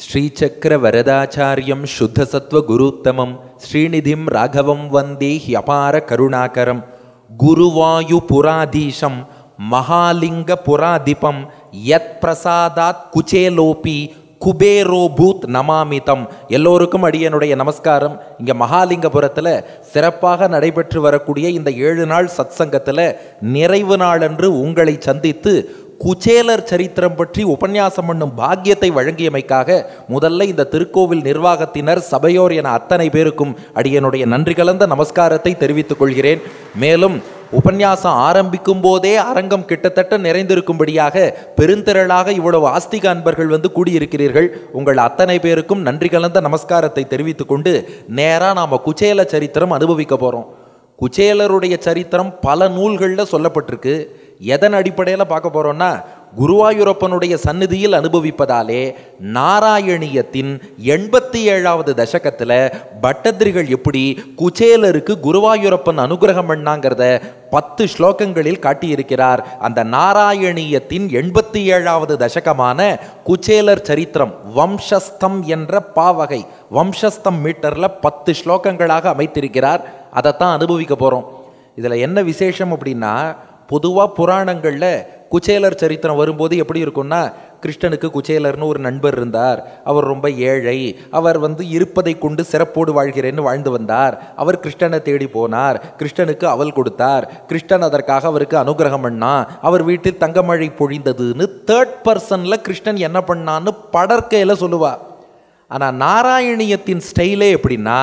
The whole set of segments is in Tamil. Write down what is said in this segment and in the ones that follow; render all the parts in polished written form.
ஸ்ரீசக்கர வரதாச்சாரியம் சுத்தசத்வ குருத்தமம் ஸ்ரீநிதிம் ராகவம் வந்தே ஹியபார கருணாகரம் குருவாயு புராதீஷம் மகாலிங்க புராதிபம் யத் பிரசாதாத் குச்சேலோபி குபேரோபூத் நமாமிதம். எல்லோருக்கும் அடியனுடைய நமஸ்காரம். இங்கே மகாலிங்கபுரத்தில் சிறப்பாக நடைபெற்று வரக்கூடிய இந்த 7 நாள் சத்சங்கத்தில் நிறைவு நாளன்று உங்களை சந்தித்து குச்சேலர் சரித்திரம் பற்றி உபன்யாசம் பண்ணும் பாக்கியத்தை வழங்கியமைக்காக முதல்ல இந்த திருக்கோவில் நிர்வாகத்தினர், சபையோர் என அத்தனை பேருக்கும் அடியனுடைய நன்றி கலந்த நமஸ்காரத்தை தெரிவித்துக் கொள்கிறேன். மேலும் உபன்யாசம் ஆரம்பிக்கும் போதே அரங்கம் கிட்டத்தட்ட நிறைந்திருக்கும்படியாக பெருந்திரளாக இவ்வளவு ஆஸ்திக அன்பர்கள் கூடியிருக்கிறீர்கள். உங்கள் அத்தனை பேருக்கும் நன்றி கலந்த நமஸ்காரத்தை தெரிவித்துக் கொண்டு நேராக நாம் குச்சேல சரித்திரம் அனுபவிக்க போகிறோம். குச்சேலருடைய சரித்திரம் பல நூல்களில் சொல்லப்பட்டிருக்கு. எதன் அடிப்படையில் பார்க்க போகிறோம்னா, குருவாயூரப்பனுடைய சந்நிதியில் அனுபவிப்பதாலே நாராயணியத்தின் 87வது தசகத்தில் பட்டத்திரிகள் எப்படி குச்சேலருக்கு குருவாயூரப்பன் அனுகிரகம் பண்ணாங்கிறத 10 ஸ்லோகங்களில் காட்டியிருக்கிறார். அந்த நாராயணியத்தின் 87வது தசகமான குச்சேலர் சரித்திரம் வம்சஸ்தம் என்ற பாவகை வம்சஸ்தம் மீட்டரில் 10 ஸ்லோகங்களாக அமைத்திருக்கிறார். அதைத்தான் அனுபவிக்க போகிறோம். இதில் என்ன விசேஷம் அப்படின்னா, பொதுவாக புராணங்களில் குச்சேலர் சரித்திரம் வரும்போது எப்படி இருக்கும்னா, கிருஷ்ணனுக்கு குச்சேலர்னு ஒரு நண்பர் இருந்தார். அவர் ரொம்ப ஏழை. அவர் இருப்பதை கொண்டு சிறப்போடு வாழ்கிறேன்னு வாழ்ந்து வந்தார். அவர் கிருஷ்ணனை தேடி போனார். கிருஷ்ணனுக்கு அவல் கொடுத்தார். கிருஷ்ணன் அதற்காக அவருக்கு அனுகிரகம் பண்ணா. அவர் வீட்டில் தங்கமழை பொழிந்ததுன்னு 3rd பர்சனில் கிருஷ்ணன் என்ன பண்ணான்னு படற்கையில் சொல்லுவார். ஆனால் நாராயணியத்தின் ஸ்டைலே எப்படின்னா,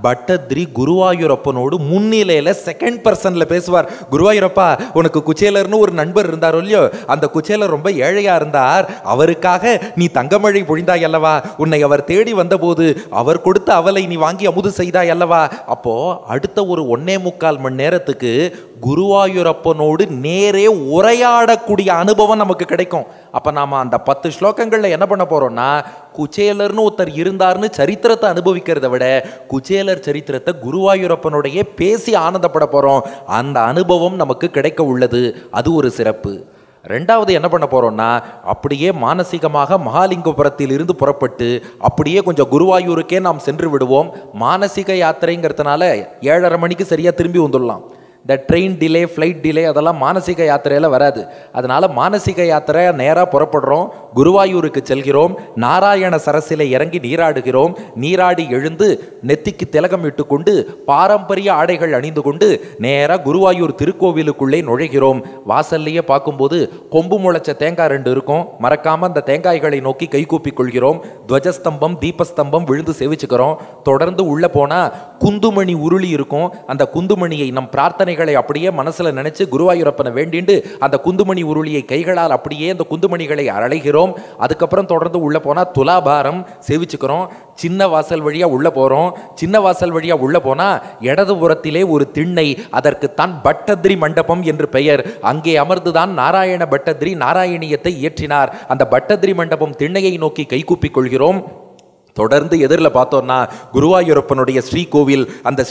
பட்டத்ரி குருவாயூரப்பனோடு முன்னிலையில் 2nd பர்சனில் பேசுவார். குருவாயூரப்பா, உனக்கு குச்சேலர்னு ஒரு நண்பர் இருந்தார் இல்லையோ, அந்த குச்சேலர் ரொம்ப ஏழையாக இருந்தார். அவருக்காக நீ தங்கமழை பொழிந்தாய் அல்லவா? உன்னை அவர் தேடி வந்தபோது அவர் கொடுத்த அவலை நீ வாங்கி அமுது செய்தாய் அல்லவா? அப்போது அடுத்த ஒரு 1.25 மணி நேரத்துக்கு குருவாயூரப்பனோடு நேரே உரையாடக்கூடிய அனுபவம் நமக்கு கிடைக்கும். அப்போ நாம் அந்த 10 ஸ்லோகங்களில் என்ன பண்ண போகிறோம்னா, குச்சேலர்னு ஒருத்தர் இருந்தார்னு சரித்திரத்தை அனுபவிக்கிறத விட குச்சேலர் சரித்திரத்தை குருவாயூரப்பனுடைய பேசி ஆனந்தப்பட போகிறோம். அந்த அனுபவம் நமக்கு கிடைக்க உள்ளது. அது ஒரு சிறப்பு. 2வது என்ன பண்ண போகிறோம்னா, அப்படியே மானசீகமாக மகாலிங்கபுரத்தில் இருந்து புறப்பட்டு அப்படியே கொஞ்சம் குருவாயூருக்கே நாம் சென்று விடுவோம். மானசீக யாத்திரைங்கிறதுனால 7:30 மணிக்கு சரியாக திரும்பி வந்துடலாம். இந்த ட்ரெயின் டிலே, ஃப்ளைட் டிலே அதெல்லாம் மானசீக யாத்திரையில் வராது. அதனால் மானசீக யாத்திரை நேராக புறப்படுறோம். குருவாயூருக்கு செல்கிறோம். நாராயண சரசில் இறங்கி நீராடுகிறோம். நீராடி எழுந்து நெத்திக்கு திலகம் இட்டுக்கொண்டு பாரம்பரிய ஆடைகள் அணிந்து கொண்டு நேராக குருவாயூர் திருக்கோவிலுக்குள்ளே நுழைகிறோம். வாசல்லையே பார்க்கும்போது கொம்பு முளைச்ச தேங்காய் 2 இருக்கும். மறக்காமல் அந்த தேங்காய்களை நோக்கி கைகூப்பிக் கொள்கிறோம். துவஜஸ்தம்பம், தீபஸ்தம்பம் விழுந்து சேவிச்சுக்கிறோம். தொடர்ந்து உள்ளே போனால் குந்துமணி உருளி இருக்கும். அந்த குந்துமணியை நம் பிரார்த்தனைகளை அப்படியே மனசுல நினைச்சு குருவாயூரப்பனை வேண்டிண்டு அந்த குந்துமணி உருளியை கைகளால் அப்படியே அந்த குந்துமணிகளை அரைகிறோம். அதுக்கப்புறம் தொடர்ந்து உள்ள போனா துலாபாரம் சேவிச்சுக்கிறோம். சின்ன வாசல் வழியா உள்ள போறோம். சின்ன வாசல் வழியா உள்ள போனா இடதுபுறத்திலே ஒரு திண்ணை, அதற்கு தான் பட்டத்ரி மண்டபம் என்று பெயர். அங்கே அமர்ந்துதான் நாராயண பட்டத்ரி நாராயணியத்தை இயற்றினார். அந்த பட்டத்ரி மண்டபம் திண்ணையை நோக்கி கைகூப்பிக் கொள்கிறோம். தொடர்ந்து எதிரில் பார்த்தோம்னா குருவாயூரப்பனுடைய ஸ்ரீகோவில். அந்த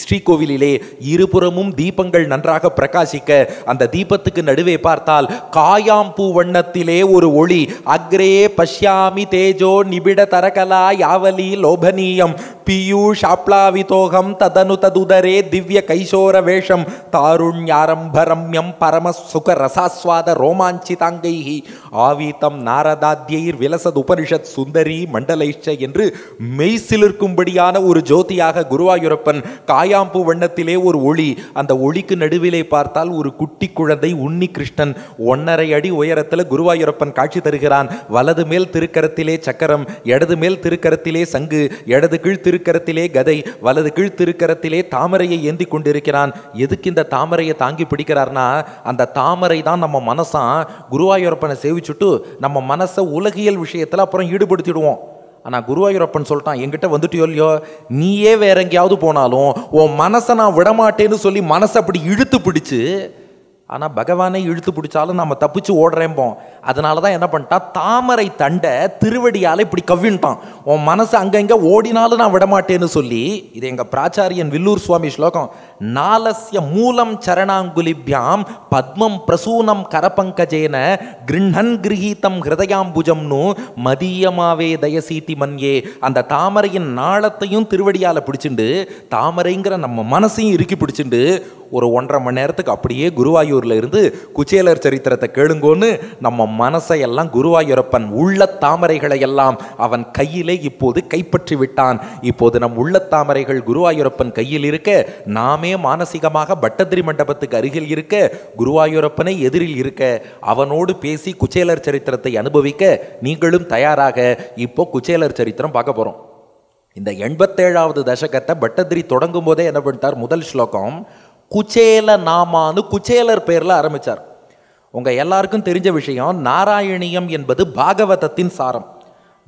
ஸ்ரீகோவிலிலே இருபுறமும் தீபங்கள் நன்றாக பிரகாசிக்க, அந்த தீபத்துக்கு நடுவே பார்த்தால் காயாம்பூ வண்ணத்திலே ஒரு ஒளி. அக்ரே பஷ்யாமி தேஜோ நிபிட தரகலா யாவலி லோபனீயம் பியூஷ் ஆப்ளாவிதோகம் ததனு ததுதரே திவ்ய கைசோர வேஷம் தாருண்யாரம்பரம்யம் பரம சுக ரசாஸ்வாத ரோமாஞ்சிதாங்கைஹி ஆவீதம் நாரதாத்யைர் விலசத் உபனிஷத் சுந்தரி மண்டலை என்று மெய்சிலிருக்கும்படியான ஒரு ஜோதியாக குருவாயூரப்பன் காயாம்பூ வண்ணத்திலே ஒரு ஒளி. அந்த ஒளிக்கு நடுவிலே பார்த்தால் ஒரு குட்டி குழந்தை உன்னி கிருஷ்ணன் 1.5 அடி உயரத்தில் குருவாயூரப்பன் காட்சி தருகிறான். வலது மேல் திருக்கரத்திலே சக்கரம், இடது மேல் திருக்கரத்திலே சங்கு, இடது கீழ் திருக்கரத்திலே கதை, வலது கீழ் திருக்கரத்திலே தாமரையை ஏந்தி கொண்டிருக்கிறான். எதுக்கு இந்த தாமரையை தாங்கி பிடிக்கிறார்னா, அந்த தாமரை தான் நம்ம மனசா குருவாயூரப்பனை சேவிச்சுட்டு நம்ம மனசை உலகியல் விஷயத்தில் அப்புறம் ஈடுபடுத்திடுவோம். ஆனால் குருவாயூரப்பன் சொல்லிட்டான், என்கிட்ட வந்துட்டியோ இல்லையோ, நீயே வேற எங்கேயாவது போனாலும் உன் மனசை நான் விடமாட்டேன்னு சொல்லி மனசை அப்படி இழுத்து பிடிச்சு ஆனால் பகவானை இழுத்து பிடிச்சாலும் நம்ம தப்பிச்சு ஓடுறேம்போம். அதனால தான் என்ன பண்ணிட்டான், தாமரை தண்டை திருவடியால் இப்படி கவ்வின்ட்டான். உன் மனசு அங்கங்கே ஓடினாலும் நான் விடமாட்டேன்னு சொல்லி, இது எங்கள் பிராச்சாரியன் வில்லூர் சுவாமி ஸ்லோகம். நாலஸ்ய மூலம் சரணாங்குலிபியாம் பத்மம் பிரசூனம் கரபங்கஜேன கிருண்ணன் கிரகீதம் ஹிருதயாம்புஜம்னு மதியமாவே தயசீதி மன்யே. அந்த தாமரையின் நாளத்தையும் திருவடியால் பிடிச்சிண்டு, தாமரைங்கிற நம்ம மனசையும் இறுக்கி பிடிச்சிண்டு ஒரு 1.5 மணி நேரத்துக்கு அப்படியே குருவாயூர்ல இருந்து குச்சேலர் சரித்திரத்தை கேளுங்கோன்னு நம்ம மனசையெல்லாம் குருவாயூரப்பன் உள்ள தாமரைகளை எல்லாம் அவன் கையிலே இப்போது கைப்பற்றி விட்டான். இப்போது நம் உள்ள தாமரைகள் குருவாயூரப்பன் கையில் இருக்க, நாமே மானசீகமாக பட்டதிரி மண்டபத்துக்கு அருகில் இருக்க, குருவாயூரப்பனை எதிரில் இருக்க, அவனோடு பேசி குச்சேலர் சரித்திரத்தை அனுபவிக்க நீங்களும் தயாராக. இப்போ குச்சேலர் சரித்திரம் பார்க்க போறோம். இந்த 87வது தசகத்தை பட்டதிரி தொடங்கும் போதே என்ன பண்ணிட்டார், முதல் ஸ்லோகம் குச்சேல நாமான்னு குச்சேலர் பேர்ல ஆரம்பிச்சார். உங்க எல்லாருக்கும் தெரிஞ்ச விஷயம், நாராயணியம் என்பது பாகவதத்தின் சாரம்.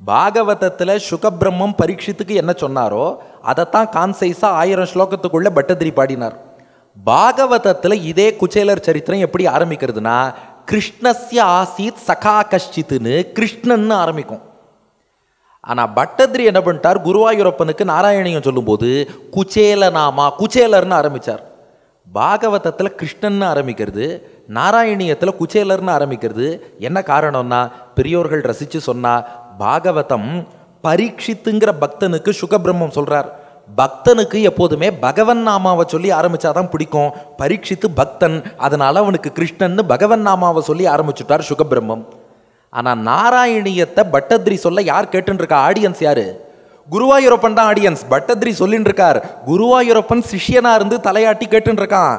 பாகவதத்தில் சுகபிரம்மம் பரீட்சித்துக்கு என்ன சொன்னாரோ அதைத்தான் கான்சைஸா 1000 ஸ்லோகத்துக்குள்ள பட்டதிரி பாடினார். பாகவதத்தில் இதே குச்சேலர் சரித்திரம் எப்படி ஆரம்பிக்கிறதுனா, கிருஷ்ணஸ்ய ஆசீத் சகா கஷ்டித்துன்னு கிருஷ்ணன்னு ஆரம்பிக்கும். ஆனால் பட்டதிரி என்ன பண்ணிட்டார், குருவாயூரப்பனுக்கு நாராயணியம் சொல்லும்போது குச்சேல நாமா குச்சேலர்னு ஆரம்பித்தார். பாகவதத்தில் கிருஷ்ணன்னு ஆரம்பிக்கிறது, நாராயணியத்தில் குச்சேலர்னு ஆரம்பிக்கிறது. என்ன காரணம்னா, பெரியோர்கள் ரசித்து சொன்னா, பாகவதம் பரீட்சித்துங்கிற பக்தனுக்கு சுகபிரம்மம் சொல்கிறார். பக்தனுக்கு எப்போதுமே பகவன் நாமாவை சொல்லி ஆரம்பித்தாதான் பிடிக்கும். பரீட்சித்து பக்தன், அதனால் அவனுக்கு கிருஷ்ணன்னு பகவன் நாமாவை சொல்லி ஆரம்பிச்சுட்டார் சுகபிரம்மம். ஆனால் நாராயணியத்தை பட்டதிரி சொல்ல யார் கேட்டுன்னு இருக்கா, ஆடியன்ஸ் யாரு? குருவாயூரப்பன் தான் ஆடியன்ஸ். பட்டதிரி சொல்லின்னு இருக்கார், குருவாயூரப்பன் சிஷ்யனா இருந்து தலையாட்டி கேட்டுன்னு இருக்கான்.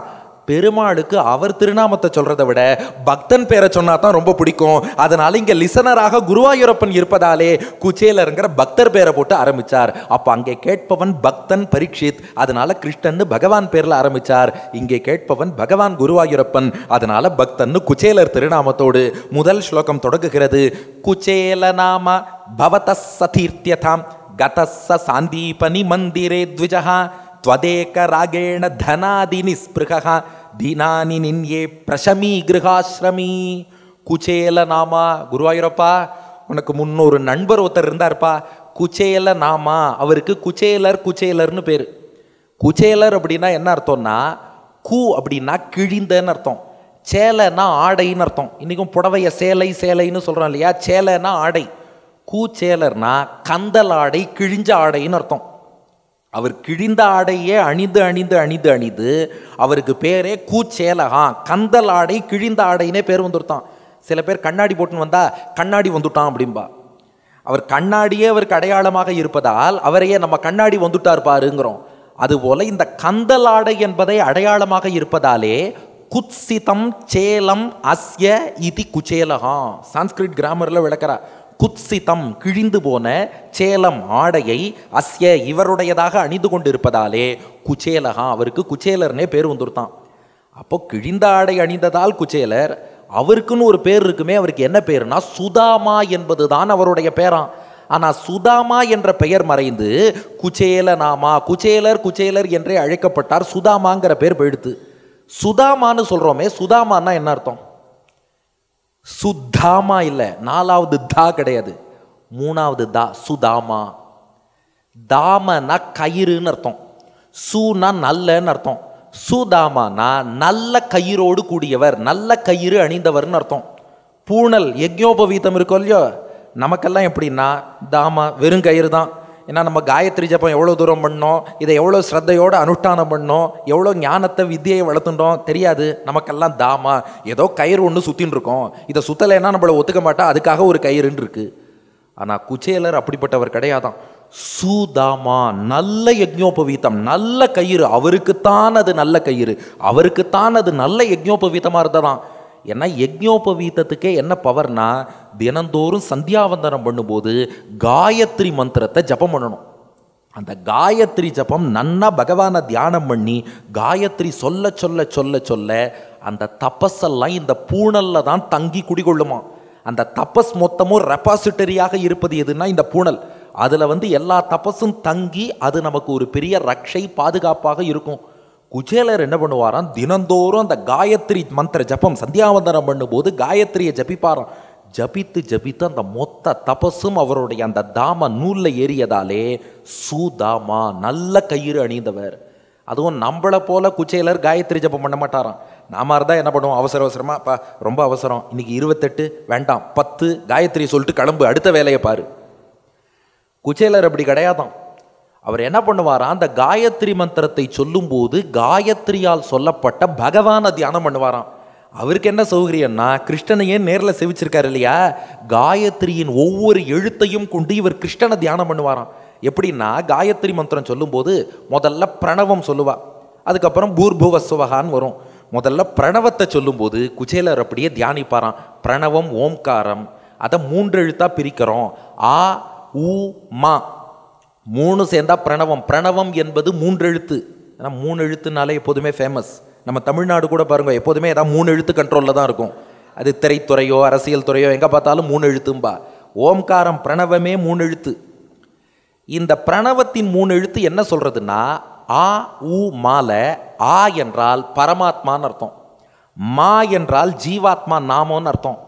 பெருமாளுக்கு அவர் திருநாமத்தை சொல்றதை விட பக்தன் பேரை சொன்னா தான் ரொம்ப பிடிக்கும். அதனால இங்க லிசனராக குருவாயூரப்பன் இருப்பதாலே குச்சேலருங்கிற பக்தர் பேரை போட்டு ஆரம்பிச்சார். அப்ப அங்கே கேட்பவன் பக்தன் பரீட்சித், அதனால கிருஷ்ணன் பகவான் பேர்ல ஆரம்பிச்சார். இங்கே கேட்பவன் பகவான் குருவாயூரப்பன், அதனால பக்தன் குச்சேலர் திருநாமத்தோடு முதல் ஸ்லோகம் தொடங்குகிறது. குச்சேல நாம பவதஸ் சதீர்த்யதாம் கதஸ்ஸ சாந்தீபனி மந்திரே த்விஜஹ த்வதேக ராகேண தனாதி நிஸ்பிருகஹ தீனானி நின்யே பிரசமீ கிருஹாஸ்ரமீ. குச்சேல நாமா, குருவாயூரப்பா உனக்கு முன்னொரு நண்பர் ஒருத்தர் இருந்தார்ப்பா, குச்சேல நாமா. அவருக்கு குச்சேலர் குச்சேலர்னு பேர். குச்சேலர் அப்படின்னா என்ன அர்த்தம்னா, கு அப்படின்னா கிழிந்தன்னு அர்த்தம், சேலைன்னா ஆடைன்னு அர்த்தம். இன்னைக்கும் புடவைய சேலை சேலைன்னு சொல்றோம் இல்லையா, சேலைன்னா ஆடை. கூச்சேலர்னா கந்தல் ஆடை, கிழிஞ்ச ஆடைன்னு அர்த்தம். அவர் கிழிந்த ஆடையே அணிந்து அணிந்து அணிந்து அணிந்து அவருக்கு பேரே கூச்சேலகா, கந்தல் ஆடை கிழிந்த ஆடைன்னே பேர் வந்துருத்தான். சில பேர் கண்ணாடி போட்டுன்னு வந்தா கண்ணாடி வந்துட்டான் அப்படின்பா. அவர் கண்ணாடியே அவருக்கு அடையாளமாக இருப்பதால் அவரையே நம்ம கண்ணாடி வந்துட்டார் பாருங்கிறோம். அதுபோல இந்த கந்தல் ஆடை என்பதை அடையாளமாக இருப்பதாலே குத்சிதம் சேலம் அஸ்ய இதி குச்சேலகா. சான்ஸ்கிரிட் கிராமர்ல விளக்கிறா. குத்சிதம் கிழிந்து போன, சேலம் ஆடையை அஸ்ய இவருடையதாக அணிந்து கொண்டு இருப்பதாலே குச்சேலகா, அவருக்கு குச்சேலர்னே பேர் வந்துருத்தான். அப்போ கிழிந்த ஆடை அணிந்ததால் குச்சேலர், அவருக்குன்னு ஒரு பேர் இருக்குமே, அவருக்கு என்ன பேருனா சுதாமா என்பது தான் அவருடைய பேராம். ஆனால் சுதாமா என்ற பெயர் மறைந்து குச்சேல நாமா, குச்சேலர் குச்சேலர் என்றே அழைக்கப்பட்டார். சுதாமாங்கிற பேர் போயிடுத்து. சுதாமான்னு சொல்றோமே, சுதாமான்னா என்ன அர்த்தம்? சுத்தாமா இல்லை, 4வது தா கிடையாது, 3வது தா, சுதாமா. தாமனா கயிறுன்னு அர்த்தம், சூனா நல்லன்னு அர்த்தம். சுதாமானா நல்ல கயிறோடு கூடியவர், நல்ல கயிறு அணிந்தவர்னு அர்த்தம். பூணல் யஜ்ஞோபவீதம் இருக்கும் இல்லையோ, நமக்கெல்லாம் எப்படின்னா தாமா வெறும் கயிறு தான். ஏன்னா நம்ம காயத்ரி ஜபம் எவ்வளோ தூரம் பண்ணோம், இதை எவ்வளோ ஸ்ரத்தையோடு அனுஷ்டானம் பண்ணோம், எவ்வளோ ஞானத்தை வித்தியை வளர்த்துட்டோம் தெரியாது. நமக்கெல்லாம் தாமா ஏதோ கயிறு ஒன்று சுற்றின்னு இருக்கோம், இதை சுத்தலைன்னா நம்மளை ஒத்துக்க மாட்டா, அதுக்காக ஒரு கயிறுன்னு இருக்கு. ஆனால் குச்சேலர் அப்படிப்பட்டவர் கிடையாதான். சுதாமா நல்ல யஜ்ஞோபவீதம், நல்ல கயிறு, அவருக்குத்தான் அது நல்ல கயிறு, அவருக்குத்தான் அது நல்ல யஜ்ஞோபவீதமாக இருந்ததான். ஏன்னா யஜ்ஞோபவீதத்துக்கே என்ன பவர்னா, தினந்தோறும் சந்தியாவந்தனம் பண்ணும்போது காயத்ரி மந்திரத்தை ஜபம் பண்ணணும். அந்த காயத்ரி ஜபம் நன்னா பகவானை தியானம் பண்ணி காயத்ரி சொல்ல சொல்ல சொல்ல சொல்ல அந்த தபஸெல்லாம் இந்த பூணல்ல தான் தங்கி குடிகொள்ளுமா. அந்த தபஸ் மொத்தமும் ரெபாசிட்டரியாக இருப்பது எதுன்னா இந்த பூணல். அதில் எல்லா தபஸும் தங்கி அது நமக்கு ஒரு பெரிய ரக்ஷை பாதுகாப்பாக இருக்கும். குச்சேலர் என்ன பண்ணுவாராம், தினந்தோறும் அந்த காயத்ரி மந்திர ஜபம் சந்தியாவந்தனம் பண்ணும்போது காயத்ரியை ஜபிப்பாராம். ஜபித்து அந்த மொத்த தபஸும் அவருடைய அந்த தாம நூலில் ஏறியதாலே சுதாமா, நல்ல கயிறு அணிந்தவர். அதுவும் நம்மளை போல குச்சேலர் காயத்ரி ஜபம் பண்ண மாட்டாராம். நாம இருந்தால் என்ன பண்ணுவோம், அவசரமா பா ரொம்ப அவசரம், இன்னைக்கு 28 வேண்டாம் 10 காயத்ரி சொல்லிட்டு கிளம்பு, அடுத்த வேலையை பாரு. குச்சேலர் அப்படி கிடையாதான். அவர் என்ன பண்ணுவாராம், அந்த காயத்ரி மந்திரத்தை சொல்லும்போது காயத்ரியால் சொல்லப்பட்ட பகவானை தியானம் பண்ணுவாராம். அவருக்கு என்ன சௌகரியம்னா, கிருஷ்ணனையே நேரில் செவிச்சிருக்காரு இல்லையா, காயத்ரியின் ஒவ்வொரு எழுத்தையும் கொண்டு இவர் கிருஷ்ணனை தியானம் பண்ணுவாராம். எப்படின்னா, காயத்ரி மந்திரம் சொல்லும்போது முதல்ல பிரணவம் சொல்லுவா, அதுக்கப்புறம் பூர்புவ சுவகான்னு வரும். முதல்ல பிரணவத்தை சொல்லும்போது குச்சேலர் அப்படியே தியானிப்பாராம். பிரணவம் ஓம்காரம், அதை 3 எழுத்தா பிரிக்கிறோம். ஆ உ மா 3 சேர்ந்தா பிரணவம். பிரணவம் என்பது 3 எழுத்து. ஏன்னா 3 எழுத்துனாலே எப்போதுமே ஃபேமஸ். நம்ம தமிழ்நாடு கூட பாருங்க, எப்போதுமே ஏதாவது 3 எழுத்து கண்ட்ரோலில் தான் இருக்கும். அது திரைத்துறையோ அரசியல் துறையோ எங்கே பார்த்தாலும் 3 எழுத்தும்பா. ஓம்காரம் பிரணவமே 3 எழுத்து. இந்த பிரணவத்தின் 3 எழுத்து என்ன சொல்றதுன்னா, ஆ உ மால ஆ என்றால் பரமாத்மான்னு அர்த்தம், மா என்றால் ஜீவாத்மா நாமோன்னு அர்த்தம்.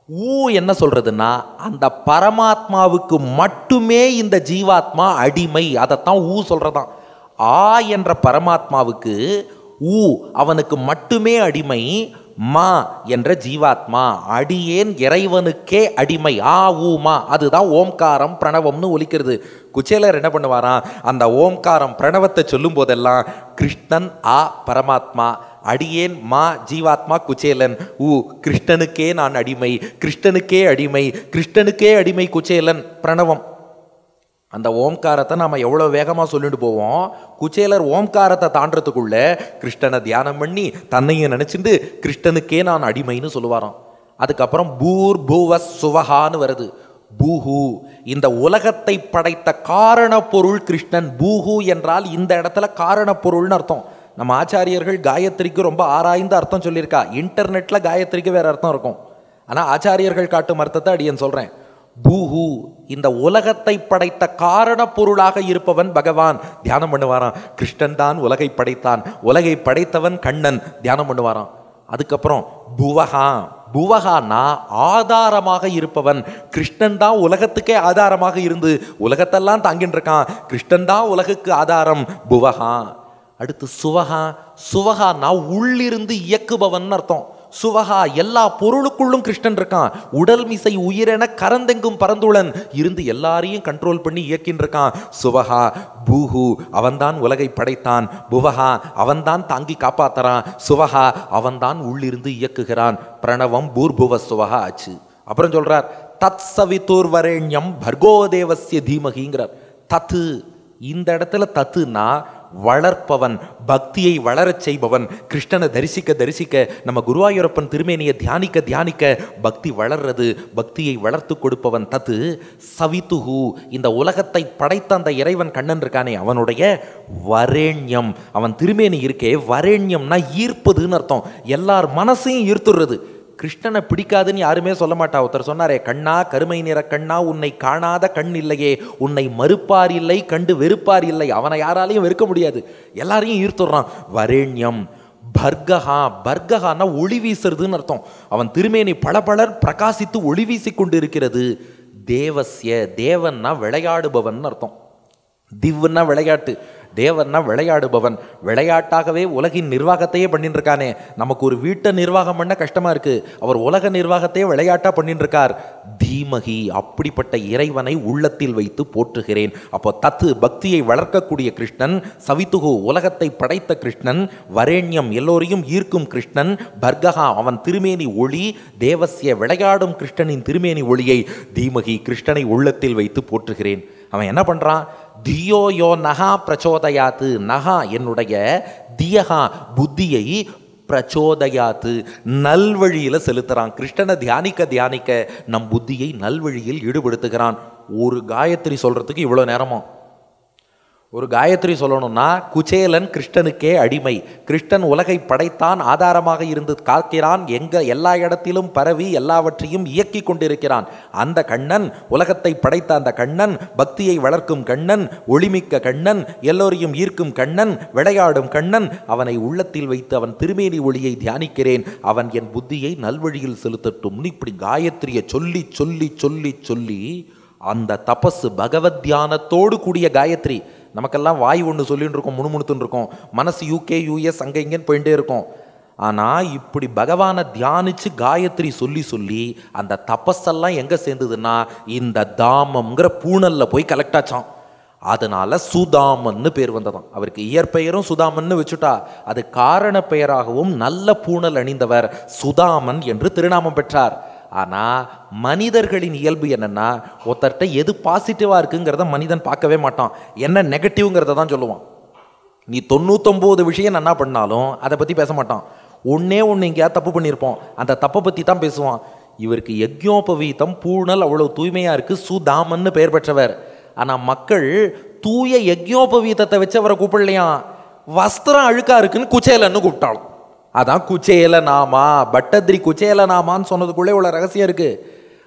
ஊ என்ன சொல்றதுன்னா, அந்த பரமாத்மாவுக்கு மட்டுமே இந்த ஜீவாத்மா அடிமை, அதைத்தான் ஊ சொல்றதான். ஆ என்ற பரமாத்மாவுக்கு ஊ அவனுக்கு மட்டுமே அடிமை, மா என்ற ஜீவாத்மா அடியேன் இறைவனுக்கே அடிமை. ஆ ஊ மா, அதுதான் ஓம்காரம் பிரணவம்னு ஒலிக்கிறது. குச்சேலர் என்ன பண்ணுவாராம், அந்த ஓம்காரம் பிரணவத்தை சொல்லும் போதெல்லாம் கிருஷ்ணன் ஆ பரமாத்மா, அடியேன் மா ஜீவாத்மா குச்சேலன், ஊ கிருஷ்ணனுக்கே நான் அடிமை, கிருஷ்ணனுக்கே அடிமை, கிருஷ்ணனுக்கே அடிமை குச்சேலன் பிரணவம். அந்த ஓம்காரத்தை நாம் எவ்வளோ வேகமாக சொல்லிட்டு போவோம். குச்சேலர் ஓம்காரத்தை தாண்டறதுக்குள்ள கிருஷ்ணனை தியானம் பண்ணி தன்னையும் நினச்சிட்டு கிருஷ்ணனுக்கே நான் அடிமைன்னு சொல்லுவாராம். அதுக்கப்புறம் பூர் பூவ சுவஹான்னு வருது. பூஹு, இந்த உலகத்தை படைத்த காரண பொருள் கிருஷ்ணன். பூஹு என்றால் இந்த இடத்துல காரண பொருள்னு அர்த்தம். நம்ம ஆச்சாரியர்கள் காயத்ரிக்கு ரொம்ப ஆராய்ந்த அர்த்தம் சொல்லியிருக்கா. இன்டர்நெட்டில் காயத்ரிக்கு வேறு அர்த்தம் இருக்கும், ஆனால் ஆச்சாரியர்கள் காட்டும் அர்த்தத்தை அடியேன் சொல்கிறேன். பூஹு, இந்த உலகத்தை படைத்த காரண பொருளாக இருப்பவன் பகவான், தியானம் பண்ணுவாராம். கிருஷ்ணன் தான் உலகை படைத்தான், உலகை படைத்தவன் கண்ணன், தியானம் பண்ணுவாராம். அதுக்கப்புறம் புவஹா, புவஹானா ஆதாரமாக இருப்பவன். கிருஷ்ணன் தான் உலகத்துக்கே ஆதாரமாக இருந்து உலகத்தெல்லாம் தாங்கின்னு இருக்கான். கிருஷ்ணன் தான் உலகுக்கு ஆதாரம், புவஹா. அடுத்து சுவஹா, சுவஹானா உள்ளிருந்து இயக்குபவன் அர்த்தம். சுவஹா, எல்லா பொருளுக்குள்ளும் கிருஷ்ணன் இருக்கான். உடல் மிசை உயிரென கரந்தெங்கும் பரந்துளன் இருந்து எல்லாரையும் கண்ட்ரோல் பண்ணி இயக்கின்னு இருக்கான். சுவஹா. பூஹு, அவன்தான் உலகை படைத்தான். புவஹா, அவன்தான் தாங்கி காப்பாத்துறான். சுவஹா, அவன்தான் உள்ளிருந்து இயக்குகிறான். பிரணவம் பூர்புவ சுவஹா ஆச்சு. அப்புறம் சொல்றார், தத் சவிதுர் வரேண்யம் பர்கோதேவஸ்ய தீமகிங்கிறார். தத்து, இந்த இடத்துல தத்துனா வளர்ப்பவன், பக்தியை வளரச் செய்பவன். கிருஷ்ணனை தரிசிக்க தரிசிக்க, நம்ம குருவாயூரப்பன் திருமேனியை தியானிக்க தியானிக்க பக்தி வளர்றது, பக்தியை வளர்த்து கொடுப்பவன் தத்து. சவிதுஹு, இந்த உலகத்தை படைத்த அந்த இறைவன் கண்ணன் இருக்கானே அவனுடைய வரேண்யம், அவன் திருமேனி இருக்கே, வரேண்யம்னா ஈர்ப்பதுன்னு அர்த்தம். எல்லார் மனசையும் ஈர்த்துடுறது. கிருஷ்ணனை பிடிக்காதுன்னு யாருமே சொல்ல மாட்டா. ஒருத்தர் சொன்னாரே, கண்ணா கருமை நிற கண்ணா, உன்னை காணாத கண் இல்லையே, உன்னை மறுப்பார் இல்லை கண்டு வெறுப்பார் இல்லை. அவனை யாராலையும் வெறுக்க முடியாது, எல்லாரையும் ஈர்த்துடுறான். வரேண்யம். பர்கஹா, பர்கஹான்னா ஒளி வீசுறதுன்னு அர்த்தம். அவன் திருமேனி பளபளர் பிரகாசித்து ஒளி வீசி கொண்டு இருக்கிறது. தேவஸ்ய, தேவன்னா விளையாடுபவன் அர்த்தம். திவ்னா விளையாட்டு, தேவன்னா விளையாடுபவன். விளையாட்டாகவே உலகின் நிர்வாகத்தையே பண்ணிட்டு இருக்கானே. நமக்கு ஒரு வீட்டை நிர்வாகம் பண்ண கஷ்டமா இருக்கு, அவர் உலக நிர்வாகத்தையே விளையாட்டா பண்ணிட்டு இருக்கார். தீமகி, அப்படிப்பட்ட இறைவனை உள்ளத்தில் வைத்து போற்றுகிறேன். அப்போ தத்து, பக்தியை வளர்க்கக்கூடிய கிருஷ்ணன். சவிதுகு, உலகத்தை படைத்த கிருஷ்ணன். வரேண்யம், எல்லோரையும் ஈர்க்கும் கிருஷ்ணன். பர்கஹா, அவன் திருமேனி ஒளி. தேவஸ்ய, விளையாடும் கிருஷ்ணனின் திருமேனி ஒளியை. தீமகி, கிருஷ்ணனை உள்ளத்தில் வைத்து போற்றுகிறேன். அவன் என்ன பண்றான், தியோ யோ நகா பிரச்சோதயாத்து. நகா என்னுடைய, தியகா புத்தியை, பிரச்சோதயாத்து நல்வழியில செலுத்துறான். கிருஷ்ணனை தியானிக்க தியானிக்க நம் புத்தியை நல்வழியில் ஈடுபடுத்துகிறான். ஒரு காயத்ரி சொல்றதுக்கு இவ்வளோ நேரமா? ஒரு காயத்ரி சொல்லணும்னா, குச்சேலன் கிருஷ்ணனுக்கே அடிமை. கிருஷ்ணன் உலகை படைத்தான், ஆதாரமாக இருந்து காக்கிறான், எல்லா இடத்திலும் பரவி எல்லாவற்றையும் இயக்கி கொண்டிருக்கிறான். அந்த கண்ணன், உலகத்தை படைத்த அந்த கண்ணன், பக்தியை வளர்க்கும் கண்ணன், ஒளிமிக்க கண்ணன், எல்லோரையும் ஈர்க்கும் கண்ணன், விளையாடும் கண்ணன், அவனை உள்ளத்தில் வைத்து அவன் திருமேனி ஒளியை தியானிக்கிறேன், அவன் என் புத்தியை நல்வழியில் செலுத்தட்டும். இப்படி காயத்ரியை சொல்லி சொல்லி சொல்லி சொல்லி அந்த தபசு பகவத் தியானத்தோடு கூடிய காயத்ரி. நமக்கெல்லாம் வாய் ஒன்று சொல்லின்னு இருக்கோம், முணுமுணுத்துன்னு இருக்கோம், மனசு UK US அங்கே இங்கேன்னு போயிட்டே இருக்கும். ஆனால் இப்படி பகவானை தியானித்து காயத்ரி சொல்லி சொல்லி அந்த தபஸெல்லாம் எங்கே சேர்ந்ததுன்னா இந்த தாமம்ங்கிற பூனலில் போய் கலெக்ட் ஆச்சான். அதனால சுதாமன்னு பேர் வந்ததாம். அவருக்கு இயற்பெயரும் சுதாமன்னு வச்சுட்டா, அது காரண பெயராகவும் நல்ல பூனல் அணிந்தவர் சுதாமன் என்று திருநாமம் பெற்றார். ஆனால் மனிதர்களின் இயல்பு என்னென்னா, ஒருத்தர்கிட்ட எது பாசிட்டிவாக இருக்குங்கிறத மனிதன் பார்க்கவே மாட்டான், என்ன நெகட்டிவ்ங்கிறத தான் சொல்லுவான். நீ 99 விஷயம் என்ன பண்ணாலும் அதை பற்றி பேச மாட்டான். ஒன்றே ஒன்று எங்கேயாவது தப்பு பண்ணியிருப்போம், அந்த தப்பை பற்றி தான் பேசுவான். இவருக்கு யஜ்ஞோபவீதம் பூணல் அவ்வளோ தூய்மையாக இருக்குது, சுதாமன்னு பெயர் பெற்றவர். ஆனால் மக்கள் தூய யஜ்ஞோபவீதத்தை வச்சு அவரை கூப்பிடலையாம், வஸ்திரம் அழுக்கா இருக்குன்னு குச்சேலன்னு கூப்பிட்டாலும். அதான் குச்சேல நாமா, பட்டத்ரி குச்சேல நாமான்னு சொன்னதுக்குள்ளே உள்ள ரகசியம் இருக்குது.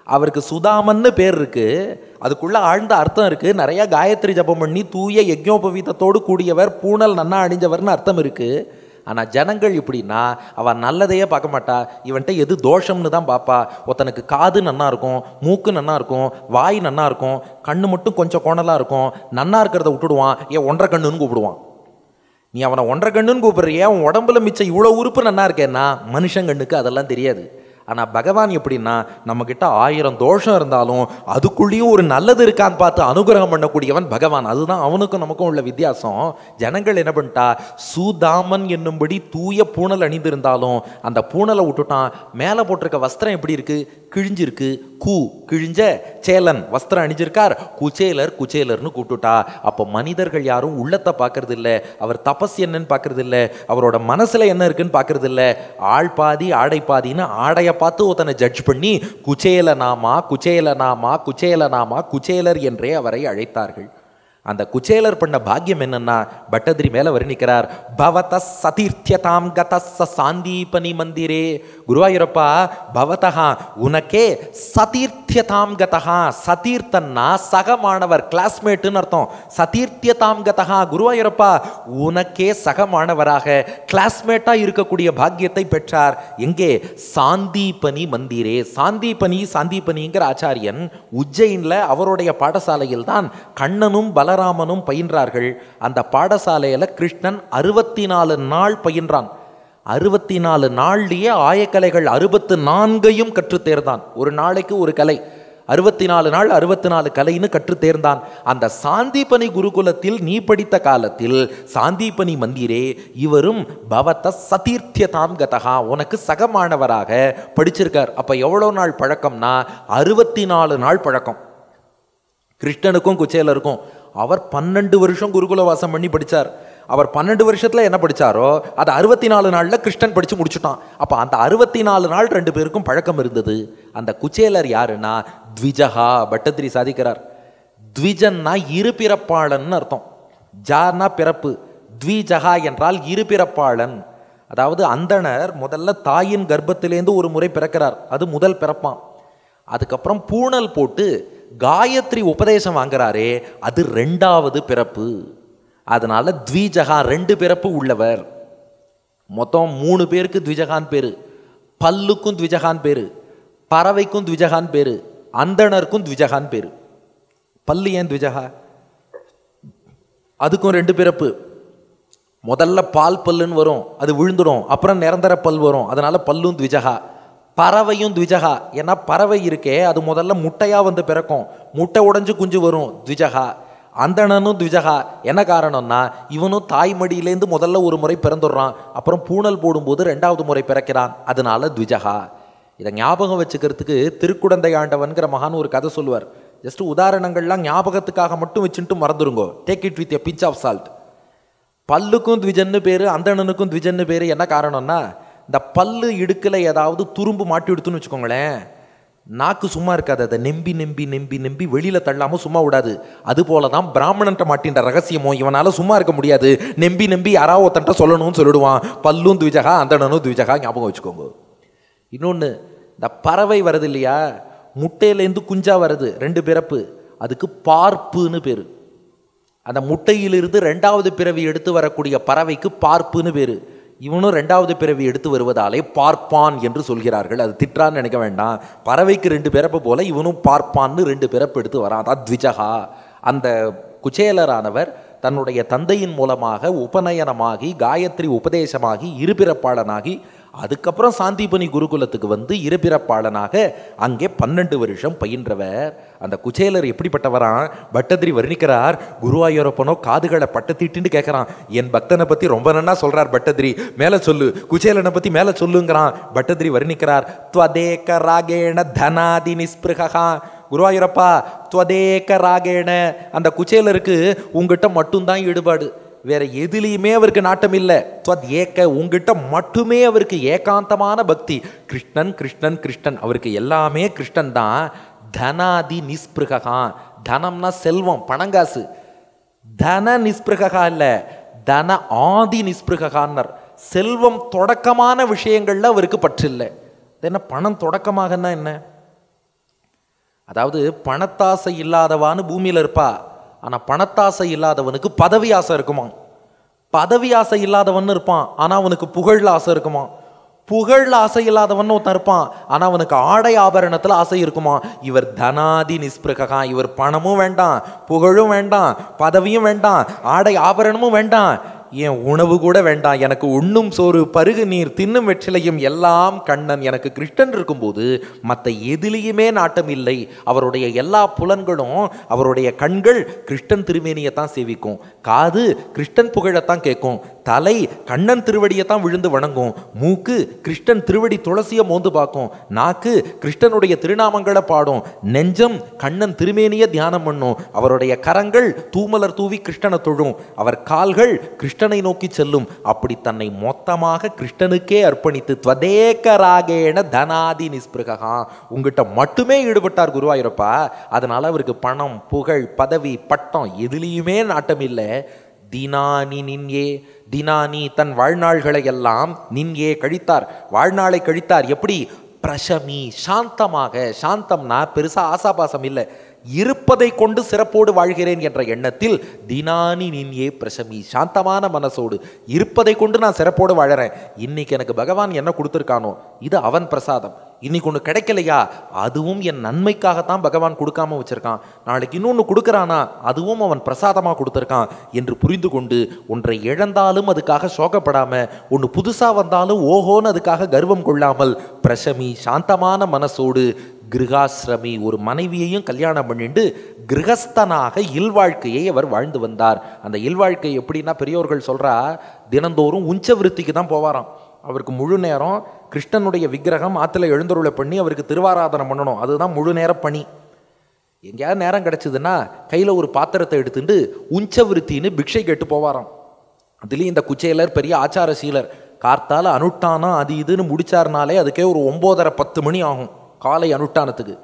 அவருக்கு சுதாமன்னு பேர் இருக்குது, அதுக்குள்ளே ஆழ்ந்த அர்த்தம் இருக்குது. நிறையா காயத்ரி ஜபம் பண்ணி தூய யஜ்ஞோபவீதத்தோடு கூடியவர், பூணல் நன்னா அணிஞ்சவர்னு அர்த்தம் இருக்குது. ஆனால் ஜனங்கள் இப்படின்னா அவன் நல்லதையே பார்க்க மாட்டா, இவன்கிட்ட எது தோஷம்னு தான் பார்ப்பா. ஒருத்தனுக்கு காது நன்னா இருக்கும், மூக்கு நன்னா இருக்கும், வாய் நன்னா இருக்கும், கண்ணு மட்டும் கொஞ்சம் கோணலாக இருக்கும், நன்னா இருக்கிறத விட்டுடுவான், ஏன் 1.5 கண்ணுன்னு கூப்பிடுவான். நீ அவனை 1.5 கண்ணுன்னு கூப்பிடுறியே, அவன் உடம்புல மிச்சம் இவ்வளோ உறுப்பு நன்னா இருக்கேன்னா மனுஷங்கண்ணுக்கு அதெல்லாம் தெரியாது. ஆனால் பகவான் எப்படின்னா, நம்மக்கிட்ட 1000 தோஷம் இருந்தாலும் அதுக்குள்ளேயும் ஒரு நல்லது இருக்கான்னு பார்த்து அனுகிரகம் பண்ணக்கூடியவன் பகவான். அதுதான் அவனுக்கும் நமக்கும் உள்ள வித்தியாசம். ஜனங்கள் என்ன பண்ணிட்டா, சுதாமன் என்னும்படி தூய பூணல் அணிந்திருந்தாலும் அந்த பூணலை விட்டுட்டான். மேலே போட்டிருக்க வஸ்திரம் எப்படி இருக்கு, கிழிஞ்சிருக்கு. கிழிஞ்ச சேலன் வஸ்திரம் அணிஞ்சிருக்கார், குச்சேலர் குச்சேலர்னு கூப்பிட்டுட்டா. அப்போ மனிதர்கள் யாரும் உள்ளத்தை பார்க்கறது இல்லை, அவர் தபஸ் என்னன்னு பார்க்கறது இல்லை, அவரோட மனசுல என்ன இருக்குன்னு பார்க்கறது இல்லை. ஆள் பாதி ஆடை பாதின்னு ஆடைய பார்த்து ஒருத்தனை ஜட்ஜ் பண்ணி குச்சேல நாமா குச்சேல நாமா குச்சேல நாமா குச்சேலர் என்றே அவரை அழைத்தார்கள். அந்த குச்சேலர் பண்ண பாக்கியம் என்னன்னா, பட்டதிரி மேல வர்ணிக்கிறார். பவத சதீர்த்தியதாம் கதஸ்ஸ சாந்தீபனி மந்திரே. குருவாயூரப்பா, பவதஹா உனக்கே சதீர்த்தியதாம் கதஹா. சதீர்த்தன்னா சக மாணவர், கிளாஸ்மேட்டுன்னு அர்த்தம். சதீர்த்தியதாம் கதஹா, குருவாயூரப்பா உனக்கே சக மாணவராக கிளாஸ்மேட்டா இருக்கக்கூடிய பாக்கியத்தை பெற்றார். எங்கே? சாந்தீபனி மந்திரே. சாந்தீபனிங்கிற ஆச்சாரியன் உஜ்ஜைன்ல அவருடைய பாடசாலையில் தான் கண்ணனும் பலராமனும் பயின்றார்கள். அந்த பாடசாலையில் கிருஷ்ணன் 64 நாள் பயின்றான். 64 நாள்லயே ஆயக்கலைகள் 64ஐயும் கற்று தேர்ந்தான். ஒரு நாளைக்கு ஒரு கலை, 64 நாள் 64 கலைன்னு கற்று தேர்ந்தான். அந்த சாந்தீபனி குருகுலத்தில் நீ படித்த காலத்தில் சாந்தீபனி மந்திரே இவரும் பவத சதீர்த்தியதாம் கதஹா உனக்கு சகமானவராக படிச்சிருக்கார். அப்ப எவ்வளவு நாள் பழக்கம்னா 64 நாள் பழக்கம். கிருஷ்ணனுக்கும் குச்சேலருக்கும் அவர் 12 வருஷம் குருகுல வாசம் பண்ணி படித்தார். அவர் 12 வருஷத்துல என்ன படித்தாரோ அதை 64 நாளில் கிருஷ்ணன் படித்து முடிச்சுட்டான். அப்போ அந்த 64 நாள் 2 பேருக்கும் பழக்கம் இருந்தது. அந்த குச்சேலர் யாருன்னா த்விஜஹா. பட்டத்திரி சாதிக்கிறார், த்விஜன்னா இருபிறப்பாளன் அர்த்தம். ஜானா பிறப்பு, த்விஜஹா என்றால் இருபிறப்பாளன். அதாவது அந்தணர் முதல்ல தாயின் கர்ப்பத்திலேருந்து ஒரு முறை பிறக்கிறார், அது முதல் பிறப்பான். அதுக்கப்புறம் பூணல் போட்டு காயத்ரி உபதேசம் வாங்குறாரே, அது 2வது பிறப்பு. அதனால த்விஜகா 2 பிறப்பு உள்ளவர். மொத்தம் 3 பேருக்கு த்விஜகான் பேரு. பல்லுக்கும் த்விஜகான் பேரு, பறவைக்கும் த்விஜகான் பேரு, அந்தணருக்கும் த்விஜகான் பேரு. பல்லு ஏன் த்விஜகா? அதுக்கும் 2 பிறப்பு. முதல்ல பால் பல்லுன்னு வரும், அது விழுந்துடும். அப்புறம் நிரந்தர பல் வரும், அதனால பல்லும் த்விஜகா. பறவையும் த்விஜகா. ஏன்னா பறவை இருக்கே அது முதல்ல முட்டையா வந்து பிறக்கும், முட்டை உடைஞ்சு குஞ்சு வரும், த்விஜகா. அந்தணனும் த்விஜகா. என்ன காரணம்னா இவனும் தாய்மடியிலேருந்து முதல்ல ஒரு முறை பிறந்துடுறான், அப்புறம் பூணல் போடும்போது 2வது முறை பிறக்கிறான், அதனால த்விஜகா. இதை ஞாபகம் வச்சுக்கிறதுக்கு திருக்குடந்தை ஆண்டவன்கிற மகான் ஒரு கதை சொல்லுவார். ஜஸ்ட் உதாரணங்கள்லாம் ஞாபகத்துக்காக மட்டும் வச்சுட்டு மறந்துருங்கோ. Take it with a pinch of salt. பல்லுக்கும் த்விஜன்னு பேரு, அந்தணனுக்கும் த்விஜன்னு பேரு. என்ன காரணம்னா இந்த பல்லு இடுக்கில் ஏதாவது துரும்பு மாட்டி எடுத்துன்னு வச்சுக்கோங்களேன், நாக்கு சும்மா இருக்காது, அதை நெம்பி நெம்பி நெம்பி நெம்பி வெளியில தள்ளாம சும்மா விடாது. அது போலதான் பிராமணன்ட்ட மாட்டின்ற ரகசியமோ, இவனால சும்மா இருக்க முடியாது, நெம்பி நெம்பி யாராவது ஒருத்தன்ட்ட சொல்லணும்னு சொல்லிடுவான். பல்லும் துவிஜகா அந்தணனும் துவிஜகா, ஞாபகம் வச்சுக்கோங்க. இன்னொன்று, இந்த பறவை வருது இல்லையா, முட்டையிலேருந்து குஞ்சா வருது, 2 பிறப்பு, அதுக்கு பார்ப்புன்னு பேரு. அந்த முட்டையிலிருந்து 2வது பிறவி எடுத்து வரக்கூடிய பறவைக்கு பார்ப்புன்னு பேரு. இவனும் 2வது பிறவி எடுத்து வருவதாலே பார்ப்பான் என்று சொல்கிறார்கள். அது திட்டான்னு நினைக்க வேண்டாம். பறவைக்கு 2 பிறப்பு போல இவனும் பார்ப்பான்னு 2 பிறப்பு எடுத்து வரான். அதான் த்விஜகா. அந்த குச்சேலரானவர் தன்னுடைய தந்தையின் மூலமாக உபநயனமாகி காயத்ரி உபதேசமாகி இருபிறப்பாளனாகி அதுக்கப்புறம் சாந்திபனி குருகுலத்துக்கு வந்து இருபிறப்பாளனாக அங்கே 12 வருஷம் பயின்றவர். அந்த குச்சேலர் எப்படிப்பட்டவரான் பட்டதிரி வர்ணிக்கிறார். குருவாயூரப்பனோ காதுகளை பட்டத்திட்டு கேட்கறான், என் பக்தனை பத்தி ரொம்ப நன்னா சொல்றார் பட்டதிரி, மேல சொல்லு, குச்சேலனை பத்தி மேல சொல்லுங்கிறான். பட்டதிரி வர்ணிக்கிறார், த்வதேக ராகேண தனாதி நிஸ்பிருகா. குருவாயூரப்பா, த்வதேக ராகேண, அந்த குச்சேலருக்கு உங்ககிட்ட மட்டும்தான் ஈடுபாடு, வேற எதுலையுமே அவருக்கு நாட்டம் இல்லை. துவத் ஏக்க, உங்ககிட்ட மட்டுமே அவருக்கு ஏகாந்தமான பக்தி. கிருஷ்ணன் கிருஷ்ணன் கிருஷ்ணன், அவருக்கு எல்லாமே கிருஷ்ணன் தான். தனாதி நிஸ்பிருகா, தனம்னா செல்வம் பணங்காசு. தன நிஸ்பிருகா இல்லை, தன ஆதி நிஸ்பிருகான்னர். செல்வம் தொடக்கமான விஷயங்கள்ல அவருக்கு பற்று இல்லை. என்ன பணம் தொடக்கமாகனா என்ன? அதாவது பணத்தாசை இல்லாதவான்னு பூமியில இருப்பா, ஆனா பணத்தாசை இல்லாதவனுக்கு பதவி ஆசை இருக்குமா. பதவி ஆசை இல்லாதவன் இருப்பான், ஆனா அவனுக்கு புகழ்ல ஆசை இருக்குமா. புகழ்ல ஆசை இல்லாதவன் ஒருத்தன் இருப்பான், ஆனா அவனுக்கு ஆடை ஆபரணத்துல ஆசை இருக்குமா. இவர் தனாதி நிஸ்பிருகா, இவர் பணமும் வேண்டாம், புகழும் வேண்டாம், பதவியும் வேண்டாம், ஆடை ஆபரணமும் வேண்டாம், என் உணவு கூட வேண்டாம், எனக்கு உண்ணும் சோறு பருகு நீர் தின்னும் வெற்றிலையும் எல்லாம் கண்ணன். எனக்கு கிருஷ்ணன் இருக்கும்போது மற்ற எதிலையுமே நாட்டம் இல்லை. அவருடைய எல்லா புலன்களும், அவருடைய கண்கள் கிருஷ்ணன் திருமேனியத்தான் சேவிக்கும், காது கிருஷ்ணன் புகழத்தான் கேட்கும், தலை கண்ணன் திருவடியைத்தான் விழுந்து வணங்கும், மூக்கு கிருஷ்ணன் திருவடி துளசியை மோந்து பார்க்கும், நாக்கு கிருஷ்ணனுடைய திருநாமங்களை பாடும், நெஞ்சம் கண்ணன் திருமேனிய தியானம் பண்ணும், அவருடைய கரங்கள் தூமலர் தூவி கிருஷ்ணனை தொழும், அவர் கால்கள் கிருஷ்ணனை நோக்கி செல்லும். அப்படி தன்னை மொத்தமாக கிருஷ்ணனுக்கே அர்ப்பணித்து த்வதேக ராகேண தனாதி நிஸ்பிருகா, உங்ககிட்ட மட்டுமே ஈடுபட்டார் குருவாயூரப்பா. அதனால அவருக்கு பணம் புகழ் பதவி பட்டம் எதுலேயுமே நாட்டம் இல்லை. தினானி நின்யே, தினானி தன் வாழ்நாள்களை எல்லாம் நின்யே கழித்தார், வாழ்நாளை கழித்தார். எப்படி? பிரசமி, சாந்தமாக. சாந்தம்னா பெருசா ஆசாபாசம் இல்லை, இருப்பதை கொண்டு சிறப்போடு வாழ்கிறேன் என்ற எண்ணத்தில் தினானி நின்யே பிரசமி, சாந்தமான மனசோடு இருப்பதை கொண்டு நான் சிறப்போடு வாழறேன். இன்னைக்கு எனக்கு பகவான் என்ன கொடுத்துருக்கானோ இது அவன் பிரசாதம். இன்னைக்கு ஒன்று கிடைக்கலையா, அதுவும் என் நன்மைக்காகத்தான் பகவான் கொடுக்காம வச்சிருக்கான். நாளைக்கு இன்னொன்று கொடுக்குறானா, அதுவும் அவன் பிரசாதமாக கொடுத்துருக்கான் என்று புரிந்து கொண்டு ஒன்றை இழந்தாலும் அதுக்காக சோகப்படாம, ஒன்று புதுசாக வந்தாலும் ஓஹோன்னு அதுக்காக கர்வம் கொள்ளாமல் பிரசமி, சாந்தமான மனசோடு கிருகாசிரமி, ஒரு மனைவியையும் கல்யாணம் பண்ணிட்டு கிரகஸ்தனாக இல்வாழ்க்கையை அவர் வாழ்ந்து வந்தார். அந்த இல்வாழ்க்கை எப்படின்னா, பெரியோர்கள் சொல்றா, தினந்தோறும் உஞ்ச விருத்திக்கு தான் போவாராம். அவருக்கு முழு நேரம் கிருஷ்ணனுடைய விக்கிரகம் ஆற்றுல எழுந்தருளை பண்ணி அவருக்கு திருவாராதனை பண்ணணும், அதுதான் முழு நேர பணி. எங்கேயாவது நேரம் கிடைச்சதுன்னா கையில் ஒரு பாத்திரத்தை எடுத்துட்டு உஞ்ச விருத்தின்னு பிக்ஷை கேட்டு போவாராம். அதுலேயும் இந்த குச்சேலர் பெரிய ஆச்சாரசீலர். கார்த்தால அனுஷ்டானம் அது இதுன்னு முடிச்சாருனாலே அதுக்கே ஒரு 9:30-10 மணி ஆகும் காலை அனுஷ்டானத்துக்கு.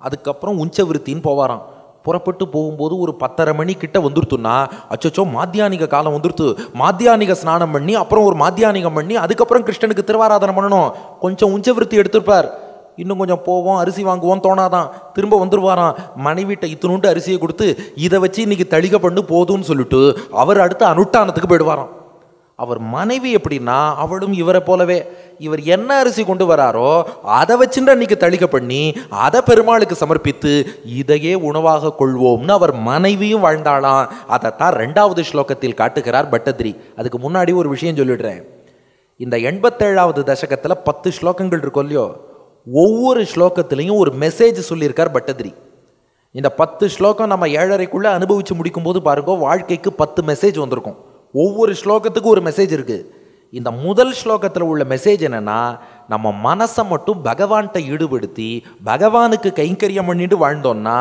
அதுக்கப்புறம் உஞ்ச விருத்தின்னு போவாராம். புறப்பட்டு போகும்போது ஒரு 10:30 மணி கிட்ட வந்துருத்துன்னா, அச்சோ மாத்தியானிக காலம் வந்துருத்து, மாத்தியானிக ஸ்நானம் பண்ணி அப்புறம் ஒரு மாத்தியானிகம் பண்ணி அதுக்கப்புறம் கிருஷ்ணனுக்கு திருவாராதனை பண்ணணும். கொஞ்சம் உஞ்ச விருத்தி எடுத்துருப்பார். இன்னும் கொஞ்சம் போவோம், அரிசி வாங்குவோம் தோணாதான், திரும்ப வந்துருவாராம். மனைவிட்ட இத்தினுண்டு அரிசியை கொடுத்து இதை வச்சு இன்னைக்கு தளிக பண்ணு போதும்னு சொல்லிட்டு அவர் அடுத்த அனுஷ்டானத்துக்கு போயிடுவாராம். அவர் மனைவி எப்படின்னா, அவளும் இவரை போலவே, இவர் என்ன அரிசி கொண்டு வராரோ அதை வச்சுட்டு அன்னைக்கு தளிக பண்ணி அதை பெருமாளுக்கு சமர்ப்பித்து இதையே உணவாக கொள்வோம்னு அவர் மனைவியும் வாழ்ந்தாளாம். அதைத்தான் 2வது ஸ்லோகத்தில் காட்டுகிறார் பட்டதிரி. அதுக்கு முன்னாடி ஒரு விஷயம் சொல்லிடுறேன். இந்த 87வது தசகத்தில் 10 ஸ்லோகங்கள் இருக்கும் இல்லையோ, ஒவ்வொரு ஸ்லோகத்திலையும் ஒரு மெசேஜ் சொல்லியிருக்கார் பட்டதிரி. இந்த 10 ஸ்லோகம் நம்ம 7:30க்குள்ள அனுபவிச்சு முடிக்கும் போது பாருங்க, வாழ்க்கைக்கு 10 மெசேஜ் வந்திருக்கும். ஒவ்வொரு ஸ்லோகத்துக்கும் ஒரு மெசேஜ் இருக்கு. இந்த முதல் ஸ்லோகத்தில் உள்ள மெசேஜ் என்னன்னா, நம்ம மனசை மட்டும் பகவான்கிட்ட ஈடுபடுத்தி பகவானுக்கு கைங்கரியம் பண்ணிட்டு வாழ்ந்தோம்னா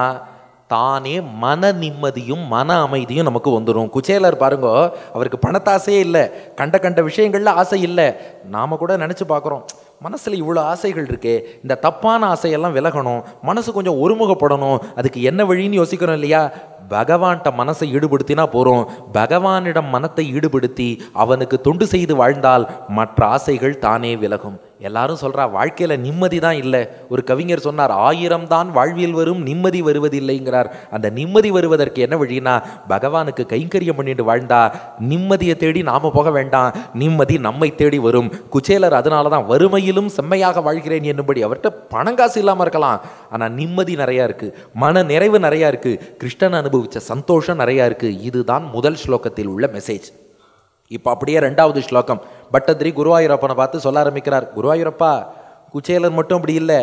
தானே மன நிம்மதியும் மன அமைதியும் நமக்கு வந்துடும். குச்சேலர் பாருங்க, அவருக்கு பணத்தாசையே இல்லை, கண்ட விஷயங்கள்ல ஆசை இல்லை. நாம கூட நினைச்சு பார்க்குறோம், மனசில் இவ்வளோ ஆசைகள் இருக்கே, இந்த தப்பான ஆசையெல்லாம் விலகணும், மனசு கொஞ்சம் ஒருமுகப்படணும், அதுக்கு என்ன வழின்னு யோசிக்கணும் இல்லையா? பகவான்கிட்ட மனசை ஈடுபடுத்தினா போகிறோம். பகவானிடம் மனத்தை ஈடுபடுத்தி அவனுக்கு தொண்டு செய்து வாழ்ந்தால் மற்ற ஆசைகள் தானே விலகும். எல்லாரும் சொல்கிறா வாழ்க்கையில் நிம்மதி தான் இல்லை. ஒரு கவிஞர் சொன்னார், 1000 தான் வாழ்வில் வரும், நிம்மதி வருவதில்லைங்கிறார். அந்த நிம்மதி வருவதற்கு என்ன வழினா, பகவானுக்கு கைங்கரியம் பண்ணிட்டு வாழ்ந்தா நிம்மதியை தேடி நாம் போக வேண்டாம், நிம்மதி நம்மை தேடி வரும். குச்சேலர் அதனால தான் வறுமையிலும் செம்மையாக வாழ்கிறேன் என்னும்படி. அவர்கிட்ட பணங்காசு இல்லாமல் இருக்கலாம், ஆனால் நிம்மதி நிறையா இருக்குது, மன நிறைவு நிறையா இருக்குது, கிருஷ்ணன் அனுபவித்த சந்தோஷம் நிறையா இருக்குது. இதுதான் முதல் ஸ்லோகத்தில் உள்ள மெசேஜ். இப்போ அப்படியே 2வது ஸ்லோகம். பட்டத்திரி குருவாயூரப்பனை பார்த்து சொல்ல ஆரம்பிக்கிறார், குருவாயூரப்பா, குச்சேலர் மட்டும் அப்படி இல்லை,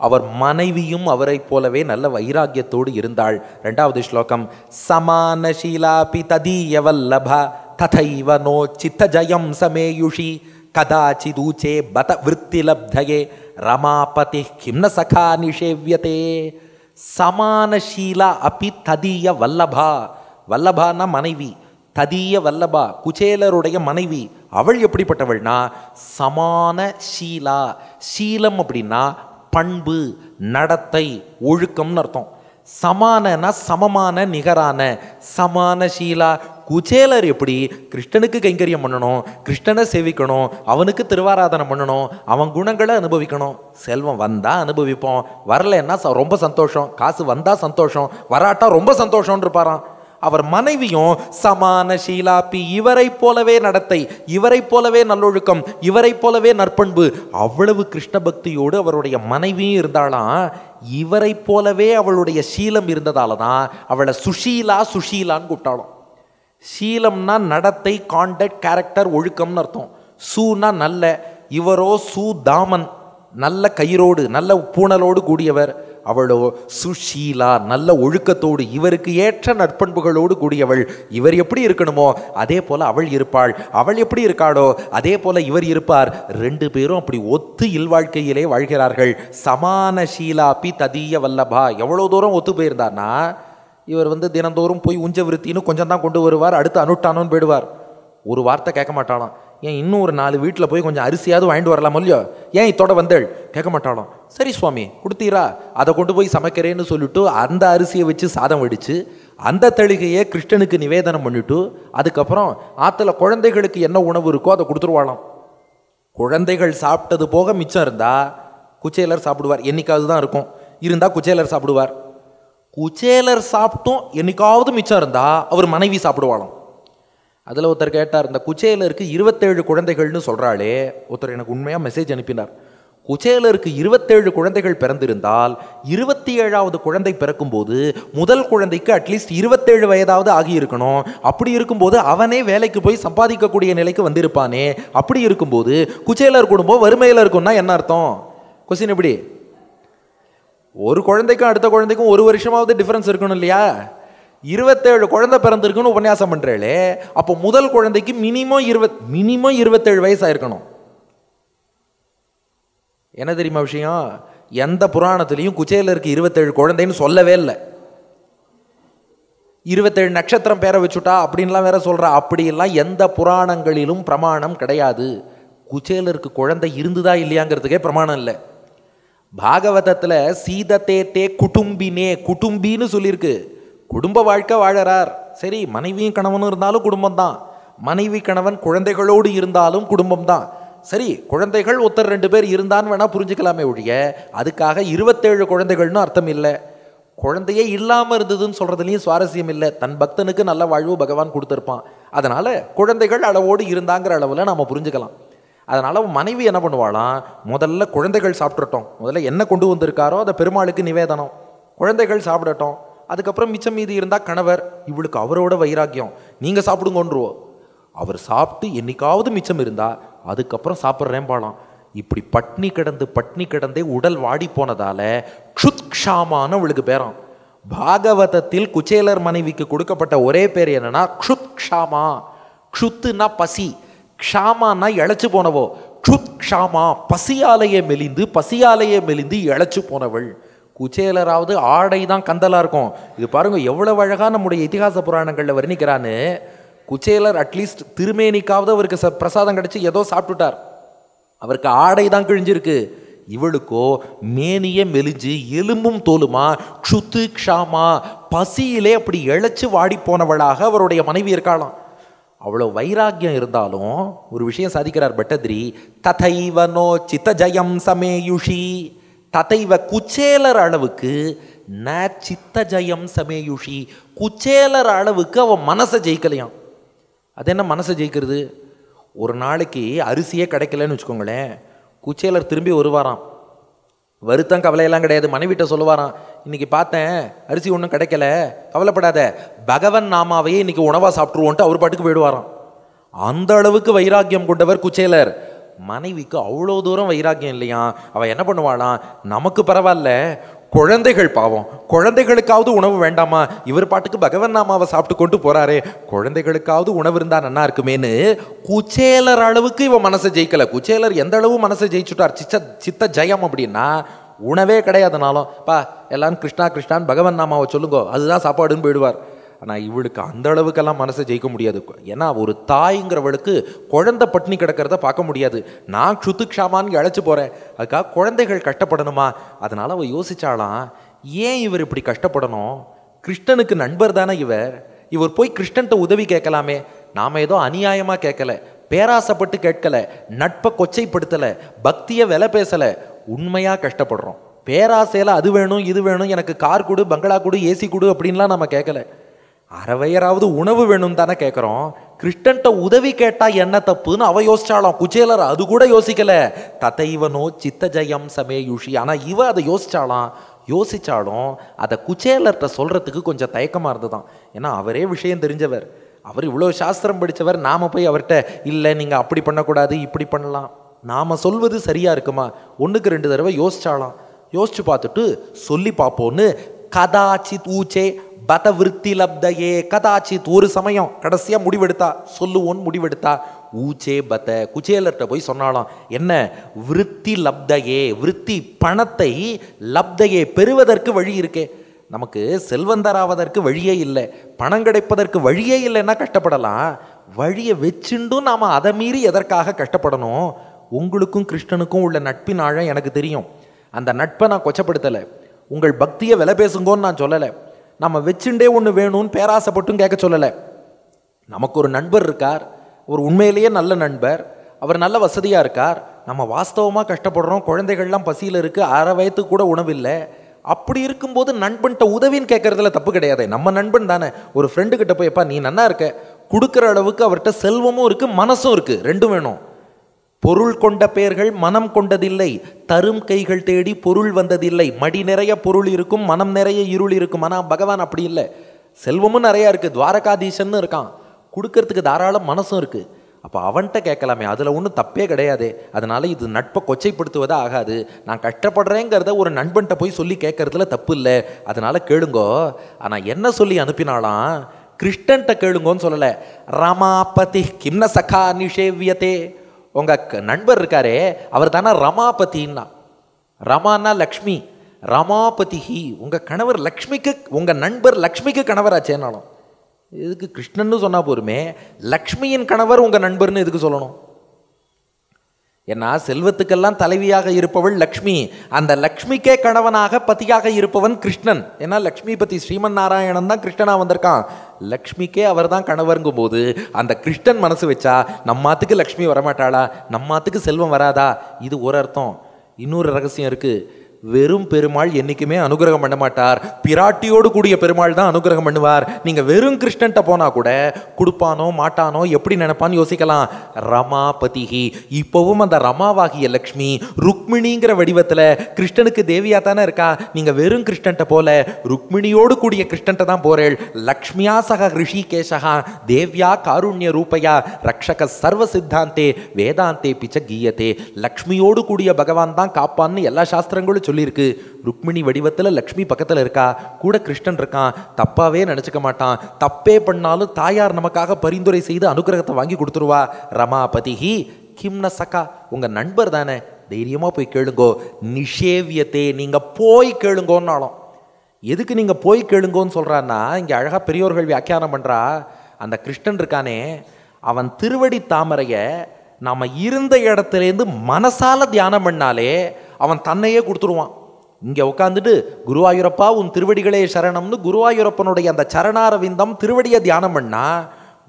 அவர் மனைவியும் அவரை போலவே நல்ல வைராக்கியத்தோடு இருந்தாள். 2வது ஸ்லோகம். சமானசீலாபி ததீய வல்லபா ததைவ நோ சித்த ஜயம் சமேயுஷி கதாச்சிதூச்சே பத விருத்திலப்தயே ரமாபதி கிம்ன சகா நிஷேவ்யதே. சமானசீலா அப்பி ததீய வல்லபா. வல்லபான்னா மனைவி, ததீய வல்லபா குச்சேலருடைய மனைவி. அவள் எப்படிப்பட்டவள்னா சமான சீலா. சீலம் அப்படின்னா பண்பு, நடத்தை, ஒழுக்கம்னு அர்த்தம். சமானனா சமமான, நிகரான. சமான சீலா. குச்சேலர் எப்படி கிருஷ்ணனுக்கு கைங்கரியம் பண்ணணும், கிருஷ்ணனை சேவிக்கணும், அவனுக்கு திருவாராதனை பண்ணணும், அவன் குணங்களை அனுபவிக்கணும். செல்வம் வந்தா அனுபவிப்போம், வரலன்னா ரொம்ப சந்தோஷம், காசு வந்தா சந்தோஷம், வராட்டா ரொம்ப சந்தோஷம்னு இருப்பாராம். அவர் மனைவியும் சமான ஷீலாப்பி, இவரை போலவே நடத்தை, இவரை போலவே நல்லொழுக்கம், இவரை போலவே நற்பண்பு. அவ்வளவு கிருஷ்ண பக்தியோடு அவருடைய மனைவியும் இருந்தாலாம். இவரை போலவே அவளுடைய சீலம் இருந்ததால தான் அவளை சுஷீலா சுஷீலான்னு கூப்பிட்டாலும். சீலம்னா நடத்தை, காண்டக்ட், கேரக்டர், ஒழுக்கம்னு அர்த்தம். சூனா நல்ல, இவரோ சூதாமன், நல்ல கயிறோடு நல்ல பூணலோடு கூடியவர். அவளோ சுஷீலா, நல்ல ஒழுக்கத்தோடு, இவருக்கு ஏற்ற நற்பண்புகளோடு கூடியவள். இவர் எப்படி இருக்கணுமோ அதே போல அவள் இருப்பாள், அவள் எப்படி இருக்காளோ அதே போல இவர் இருப்பார். 2 பேரும் அப்படி ஒத்து இல்வாழ்க்கையிலே வாழ்கிறார்கள். சமான ஷீலாபி ததீய வல்லபா. எவ்வளோ தூரம் ஒத்து போயிருந்தார்னா, இவர் தினந்தோறும் போய் உஞ்ச விருத்தின்னு கொஞ்சம் தான் கொண்டு வருவார், அடுத்து அனுட்டானோன்னு போயிடுவார். ஒரு வார்த்தை கேட்க மாட்டாளாம். ஏன் இன்னும் ஒரு 4 வீட்டில் போய் கொஞ்சம் அரிசியாவது வாங்கிட்டு வரலாம் இல்லையோ, ஏன் இத்தோட வந்தேள் கேட்க மாட்டாளாம். சரி சுவாமி கொடுத்தீரா, அதை கொண்டு போய் சமைக்கிறேன்னு சொல்லிட்டு அந்த அரிசியை வச்சு சாதம் வடித்து அந்த தளிகையை கிருஷ்ணனுக்கு நிவேதனம் பண்ணிவிட்டு அதுக்கப்புறம் ஆற்றுல குழந்தைகளுக்கு என்ன உணவு இருக்கோ அதை கொடுத்துருவாளாம். குழந்தைகள் சாப்பிட்டது போக மிச்சம் இருந்தால் குச்சேலர் சாப்பிடுவார். என்னைக்காவது தான் இருக்கும், இருந்தால் குச்சேலர் சாப்பிடுவார். குச்சேலர் சாப்பிட்டும் என்னைக்காவது மிச்சம் இருந்தால் அவர் மனைவி சாப்பிடுவாளாம். அதில் ஒருத்தர் கேட்டார், இந்த குச்சேலருக்கு 27 குழந்தைகள்னு சொல்கிறாளே. ஒருத்தர் எனக்கு உண்மையாக மெசேஜ் அனுப்பினார். குச்சேலருக்கு 27 குழந்தைகள் பிறந்திருந்தால் 27வது குழந்தை பிறக்கும்போது முதல் குழந்தைக்கு அட்லீஸ்ட் 27 வயதாவது ஆகியிருக்கணும். அப்படி இருக்கும்போது அவனே வேலைக்கு போய் சம்பாதிக்கக்கூடிய நிலைக்கு வந்திருப்பானே. அப்படி இருக்கும்போது குச்சேலர் குடும்பம் வறுமையில் இருக்கும்னா என்ன அர்த்தம்? கொஸ்டின் எப்படி? ஒரு குழந்தைக்கும் அடுத்த குழந்தைக்கும் 1 வருஷமாவது டிஃபரன்ஸ் இருக்கணும் இல்லையா? 27 குழந்தை பிறந்திருக்குன்னு உபன்யாசம் பண்ணுறேளே, அப்போ முதல் குழந்தைக்கு மினிமம் 27 வயசாயிருக்கணும். என்ன தெரியுமா விஷயம்? எந்த புராணத்திலையும் குச்சேலருக்கு 27 குழந்தைன்னு சொல்லவே இல்லை. 27 நட்சத்திரம் பேரை வச்சுட்டா அப்படின்லாம் வேற சொல்கிறா. அப்படியெல்லாம் எந்த புராணங்களிலும் பிரமாணம் கிடையாது. குச்சேலருக்கு குழந்தை இருந்துதா இல்லையாங்கிறதுக்கே பிரமாணம் இல்லை. பாகவதத்தில் சீதத்தே தே குடும்பினே, குடும்பின்னு சொல்லியிருக்கு. குடும்ப வாழ்க்கை வாழறார். சரி, மனைவியும் கணவனும் இருந்தாலும் குடும்பம் தான், மனைவி கணவன் குழந்தைகளோடு இருந்தாலும் குடும்பம் தான். சரி, குழந்தைகள் ஒருத்தர் 2 பேர் இருந்தான்னு வேணா புரிஞ்சுக்கலாமே ஒழிய அதுக்காக 27 குழந்தைகள்னு அர்த்தம் இல்லை. குழந்தையே இல்லாமல் இருந்ததுன்னு சொல்றதுலையும் சுவாரஸ்யம் இல்லை. தன் பக்தனுக்கு நல்ல வாழ்வு பகவான் கொடுத்துருப்பான். அதனால குழந்தைகள் அளவோடு இருந்தாங்கிற அளவில் நாம் புரிஞ்சுக்கலாம். அதனால மனைவி என்ன பண்ணுவாளாம், முதல்ல குழந்தைகள் சாப்பிட்றட்டும், முதல்ல என்ன கொண்டு வந்திருக்காரோ அதை பெருமாளுக்கு நிவேதனம், குழந்தைகள் சாப்பிடட்டும், அதுக்கப்புறம் மிச்சம் மீதி இருந்தால் கணவர், இவளுக்கு அவரோட வைராக்கியம், நீங்கள் சாப்பிடுங்கன்றுவோம். அவர் சாப்பிட்டு என்னைக்காவது மிச்சம் இருந்தால் அதுக்கப்புறம் சாப்பிட்றேன் பாலாம். இப்படி பட்னி கிடந்தே உடல் வாடி போனதால க்ஷுத்க்ஷாமான அவளுக்கு பேராம். பாகவதத்தில் குச்சேலர் மனைவிக்கு கொடுக்கப்பட்ட ஒரே பேர் என்னன்னா க்ஷுத்க்ஷாமா. க்ஷுத்துனா பசி, க்ஷாமானா இழைச்சு போனவோ. க்ஷுத்க்ஷாமா, பசியாலேயே மெலிந்து இழைச்சு போனவள். குச்சேலராவது ஆடை தான் கந்தலா இருக்கும். இது பாருங்க எவ்வளவு அழகா நம்முடைய இதிகாச புராணங்கள்ல வர்ணிக்கிறான்னு. குச்சேலர் அட்லீஸ்ட் திருமேனிக்காவது அவருக்கு பிரசாதம் கிடைச்சி ஏதோ சாப்பிட்டுட்டார். அவருக்கு ஆடை தான் கிழிஞ்சிருக்கு, இவளுக்கோ மேனியே மெலிஞ்சு எலும்பும் தோலுமா க்ஷுத்து க்ஷாமா பசியிலே அப்படி இழைச்சு வாடி போனவளாக அவருடைய மனைவி இருக்காளாம். அவ்வளோ வைராக்கியம் இருந்தாலும் ஒரு விஷயம் சாதிக்கிறார் பட்டத்ரி. ததைவனோ சித்தஜயம் சமேயுஷி, ததைவ குச்சேலர் அளவுக்கு ந சித்தஜயம் சமேயுஷி, குச்சேலர் அளவுக்கு அவன் மனசை ஜெயிக்கலையாம். அது என்ன மனசை ஜெயிக்கிறது? ஒரு நாளைக்கு அரிசியே கிடைக்கலன்னு வச்சுக்கோங்களேன், குச்சேலர் திரும்பி வருவாராம். வருத்தம் கவலையெல்லாம் கிடையாது, மனைவிட்ட சொல்லுவாராம், இன்னைக்கு பார்த்தேன் அரிசி ஒன்றும் கிடைக்கல, கவலைப்படாத, பகவன் நாமாவையே இன்னைக்கு உணவாக சாப்பிட்ருவோன்ட்டு அவர் பாட்டுக்கு போயிடுவாராம். அந்த அளவுக்கு வைராக்கியம் கொண்டவர் குச்சேலர். மனைவிக்கு அவ்வளோ தூரம் வைராக்கியம் இல்லையா, அவள் என்ன பண்ணுவாளாம், நமக்கு பரவாயில்ல, குழந்தைகள் பாவம், குழந்தைகளுக்காவது உணவு வேண்டாமா, இவர் பாட்டுக்கு பகவன் நாமாவை சாப்பிட்டு கொண்டு போறாரே, குழந்தைகளுக்காவது உணவு இருந்தா நல்லா இருக்குமேன்னு குச்சேலர் அளவுக்கு இவன் மனசை ஜெயிக்கல. குச்சேலர் எந்த அளவு மனசை ஜெயிச்சுட்டார், சித்த ஜெயம் அப்படின்னா உணவே கிடையாதுனாலும் பா எல்லாரும் கிருஷ்ணா கிருஷ்ணான்னு பகவன் நாமாவை சொல்லுங்கோ, அதுதான் சாப்பாடுன்னு போயிடுவார். ஆனால் இவளுக்கு அந்த அளவுக்கெல்லாம் மனசை ஜெயிக்க முடியாது. ஏன்னா ஒரு தாய்ங்கிறவளுக்கு குழந்தை பட்டினி கிடக்கிறத பார்க்க முடியாது. நான் க்ஷுத்துக்ஷாமான்னு அழைச்சி போகிறேன், அதுக்காக குழந்தைகள் கஷ்டப்படணுமா? அதனால் அவள் யோசிச்சாலாம், ஏன் இவர் இப்படி கஷ்டப்படணும்? கிருஷ்ணனுக்கு நண்பர் தானே இவர் போய் கிருஷ்ணன்ட்ட உதவி கேட்கலாமே. நாம் ஏதோ அநியாயமாக கேட்கல, பேராசைப்பட்டு கேட்கல, நட்பை கொச்சைப்படுத்தலை, பக்தியை விலை பேசலை, உண்மையாக கஷ்டப்படுறோம். பேராசையில் அது வேணும் இது வேணும், எனக்கு கார் கொடு, பங்களா கொடு, ஏசி கொடு அப்படின்லாம் நம்ம கேட்கல. அறவையராவது உணவு வேணும் தானே கேட்குறோம். கிருஷ்ணன்ட்ட உதவி கேட்டா என்ன தப்புன்னு அவ யோசிச்சாலும், குச்சேலர் அது கூட யோசிக்கல. ததைவனோ சித்தஜயம் சமேயுஷி. ஆனால் இவ அதை யோசிச்சாலும் அதை குச்சேலர்கிட்ட சொல்றதுக்கு கொஞ்சம் தயக்கமாக இருந்ததுதான். ஏன்னா அவரே விஷயம் தெரிஞ்சவர், அவர் இவ்வளோ சாஸ்திரம் படித்தவர். நாம போய் அவர்கிட்ட இல்லை நீங்கள் அப்படி பண்ணக்கூடாது இப்படி பண்ணலாம், நாம சொல்வது சரியா இருக்குமா? ஒன்றுக்கு 2 தடவை யோசிச்சு பார்த்துட்டு சொல்லி பார்ப்போன்னு கதாச்சித் ஊச்சே பத விருத்தி லப்தையே, கதாச்சித் ஒரு சமயம் கடைசியா முடிவெடுத்தா, சொல்லுவோன்னு முடிவெடுத்தா, ஊச்சே பத குச்சேலர்கிட்ட போய் சொன்னாலாம், என்ன விருத்தி லப்தையே, விருத்தி பணத்தை, லப்தையே பெறுவதற்கு வழி இருக்கே. நமக்கு செல்வந்தராவதற்கு வழியே இல்லை, பணம் கிடைப்பதற்கு வழியே இல்லைன்னா கஷ்டப்படலாம், வழியை வச்சுண்டும் நாம் அதை மீறி எதற்காக கஷ்டப்படணும்? உங்களுக்கும் கிருஷ்ணனுக்கும் உள்ள நட்பின் ஆழம் எனக்கு தெரியும். அந்த நட்பை நான் கொச்சப்படுத்தலை, உங்கள் பக்தியை விலை பேசுங்கோன்னு நான் சொல்லலை, நம்ம வச்சுட்டே ஒன்று வேணும்னு பேராசைப்பட்டும் கேட்க சொல்லலை. நமக்கு ஒரு நண்பர் இருக்கார், ஒரு உண்மையிலேயே நல்ல நண்பர், அவர் நல்ல வசதியாக இருக்கார், நம்ம வாஸ்தவமாக கஷ்டப்படுறோம், குழந்தைகள்லாம் பசியில் இருக்குது, 1/2 வயதுக்கு கூட உணவில்லை. அப்படி இருக்கும்போது நண்பன்கிட்ட உதவின்னு கேட்கறதுல தப்பு கிடையாது. நம்ம நண்பன் தானே. ஒரு ஃப்ரெண்டுக்கிட்ட போய் எப்பா நீ நன்னா இருக்க, கொடுக்குற அளவுக்கு அவர்கிட்ட செல்வமும் இருக்குது மனசும் இருக்குது, ரெண்டும் வேணும். பொருள் கொண்ட பெயர்கள் மனம் கொண்டதில்லை, தரும் கைகள் தேடி பொருள் வந்ததில்லை. மடி நிறைய பொருள் இருக்கும், மனம் நிறைய இருள் இருக்கும். ஆனால் பகவான் அப்படி இல்லை, செல்வமும் நிறையா இருக்குது, துவாரகாதீசன்னு இருக்கான், கொடுக்கறதுக்கு தாராளம் மனசும் இருக்குது. அப்போ அவன்கிட்ட கேட்கலாமே, அதில் ஒன்றும் தப்பே கிடையாது. அதனால இது நட்பை கொச்சைப்படுத்துவதா ஆகாது. நான் கஷ்டப்படுறேங்கிறத ஒரு நண்பன்கிட்ட போய் சொல்லி கேட்கறதுல தப்பு இல்லை, அதனால கேளுங்கோ. ஆனால் என்ன சொல்லி அனுப்பினாலாம், கிருஷ்ணன்ட்ட கேளுங்கோன்னு சொல்லலை. ரமாபதி கிம்ன சகா நிஷேவியதே, உங்க நண்பர் இருக்காரே அவர் தானே ரமாபதினா. ரமானா லக்ஷ்மி, ரமாபதிஹி உங்க கணவர் லக்ஷ்மிக்கு, உங்க நண்பர் லக்ஷ்மிக்கு கணவராச்சேனாலும் எதுக்கு கிருஷ்ணன்னு சொன்னா போருமே, லக்ஷ்மியின் கணவர் உங்க நண்பர்னு எதுக்கு சொல்லணும்? ஏன்னா செல்வத்துக்கெல்லாம் தலைவியாக இருப்பவள் லக்ஷ்மி, அந்த லக்ஷ்மிக்கே கணவனாக பதியாக இருப்பவன் கிருஷ்ணன். ஏன்னா லக்ஷ்மி பத்தி ஸ்ரீமன் நாராயணன் தான் கிருஷ்ணனா வந்திருக்கான், லக்ஷ்மிக்கே அவர் தான் கணவருங்கும் போது அந்த கிருஷ்ணன் மனசு வச்சா நம்மாத்துக்கு லக்ஷ்மி வரமாட்டாளா, நம்மாத்துக்கு செல்வம் வராதா? இது ஒரு அர்த்தம். இன்னொரு ரகசியம் இருக்கு, வெறும் பெருமாள் என்னைக்குமே அனுகிரகம் பண்ண மாட்டார், பிராட்டியோடு கூடிய பெருமாள் தான் அனுகிரகம் பண்ணுவார். நீங்க வெறும் கிருஷ்ணன்ட்ட போனா கூட கொடுப்பானோ மாட்டானோ எப்படி நினைப்பான்னு யோசிக்கலாம். ரமாபதிஹி, இப்பவும் அந்த ரமாவாகிய லக்ஷ்மி ருக்மிணிங்கிற வடிவத்துல கிருஷ்ணனுக்கு தேவியா தானே இருக்கா. நீங்க வெறும் கிருஷ்ணன்ட்ட போல ருக்மிணியோடு கூடிய கிருஷ்ணன்ட்ட தான் போறேள். லக்ஷ்மியா சக ரிஷிகேஷா தேவ்யா காருண்ய ரூபயா ரக்ஷக சர்வ சித்தாந்தே வேதாந்தே பிச்ச கீயத்தே. லக்ஷ்மியோடு கூடிய பகவான் தான் காப்பான்னு எல்லா சாஸ்திரங்களும் சொல்லியிருக்கு. ருக்மிணி வடிவத்தில் லக்ஷ்மி பக்கத்தில் இருக்கா, கூட கிருஷ்ணன் இருக்கான், தப்பாவே நினைச்சுக்க மாட்டான். தப்பே பண்ணாலும் தாயார் நமக்காக பரிந்துரை செய்து அனுகிரகத்தை வாங்கி கொடுத்துருவா. ரமாபதிஹி கிம்ன சகா, உங்க நண்பர் தானே, தைரியமா போய் கேளுங்கோ. நிஷேவியத்தே, நீங்க போய் கேளுங்கோன்னாலும். எதுக்கு நீங்க போய் கேளுங்கோன்னு சொல்றான்னா, இங்க அழகா பெரியோர்கள் வியாக்கியானம் பண்றா, அந்த கிருஷ்ணன் இருக்கானே அவன் திருவடி தாமரைய நாம் இருந்த இடத்துலேருந்து மனசால தியானம் பண்ணாலே அவன் தன்னையே கொடுத்துருவான். இங்கே உட்காந்துட்டு குருவாயூரப்பா உன் திருவடிகளே சரணம்னு குருவாயூரப்பனுடைய அந்த சரணாரவிந்தம் திருவடியை தியானம் பண்ணா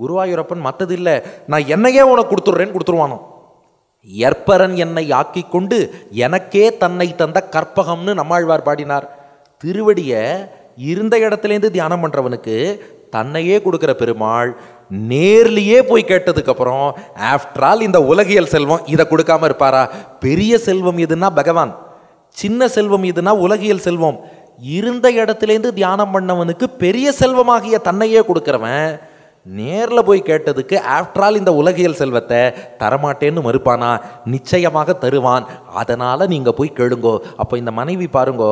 குருவாயூரப்பன் மற்றது இல்லை, நான் என்னையே உனக்கு கொடுத்துட்றேன்னு கொடுத்துருவானோ. எற்பரன் என்னை ஆக்கி கொண்டு எனக்கே தன்னை தந்த கற்பகம்னு நம்மாழ்வார் பாடினார். திருவடியை இருந்த இடத்துலேருந்து தியானம் பண்ணுறவனுக்கு தன்னையே கொடுக்குற பெருமாள் நேர்லேயே போய் கேட்டதுக்கப்புறம் ஆஃப்டர் ஆல் இந்த உலகியல் செல்வம் இதை கொடுக்காம இருப்பாரா? பெரிய செல்வம் எதுனா பகவான், சின்ன செல்வம் எதுனா உலகியல் செல்வம். இருந்த இடத்துலேருந்து தியானம் பண்ணவனுக்கு பெரிய செல்வமாகிய தன்னையே கொடுக்குறவன் நேரில் போய் கேட்டதுக்கு ஆஃப்டர் ஆல் இந்த உலகியல் செல்வத்தை தரமாட்டேன்னு மறுப்பானா? நிச்சயமாக தருவான். அதனால் நீங்கள் போய் கேளுங்கோ. அப்போ இந்த மனைவி பாருங்கோ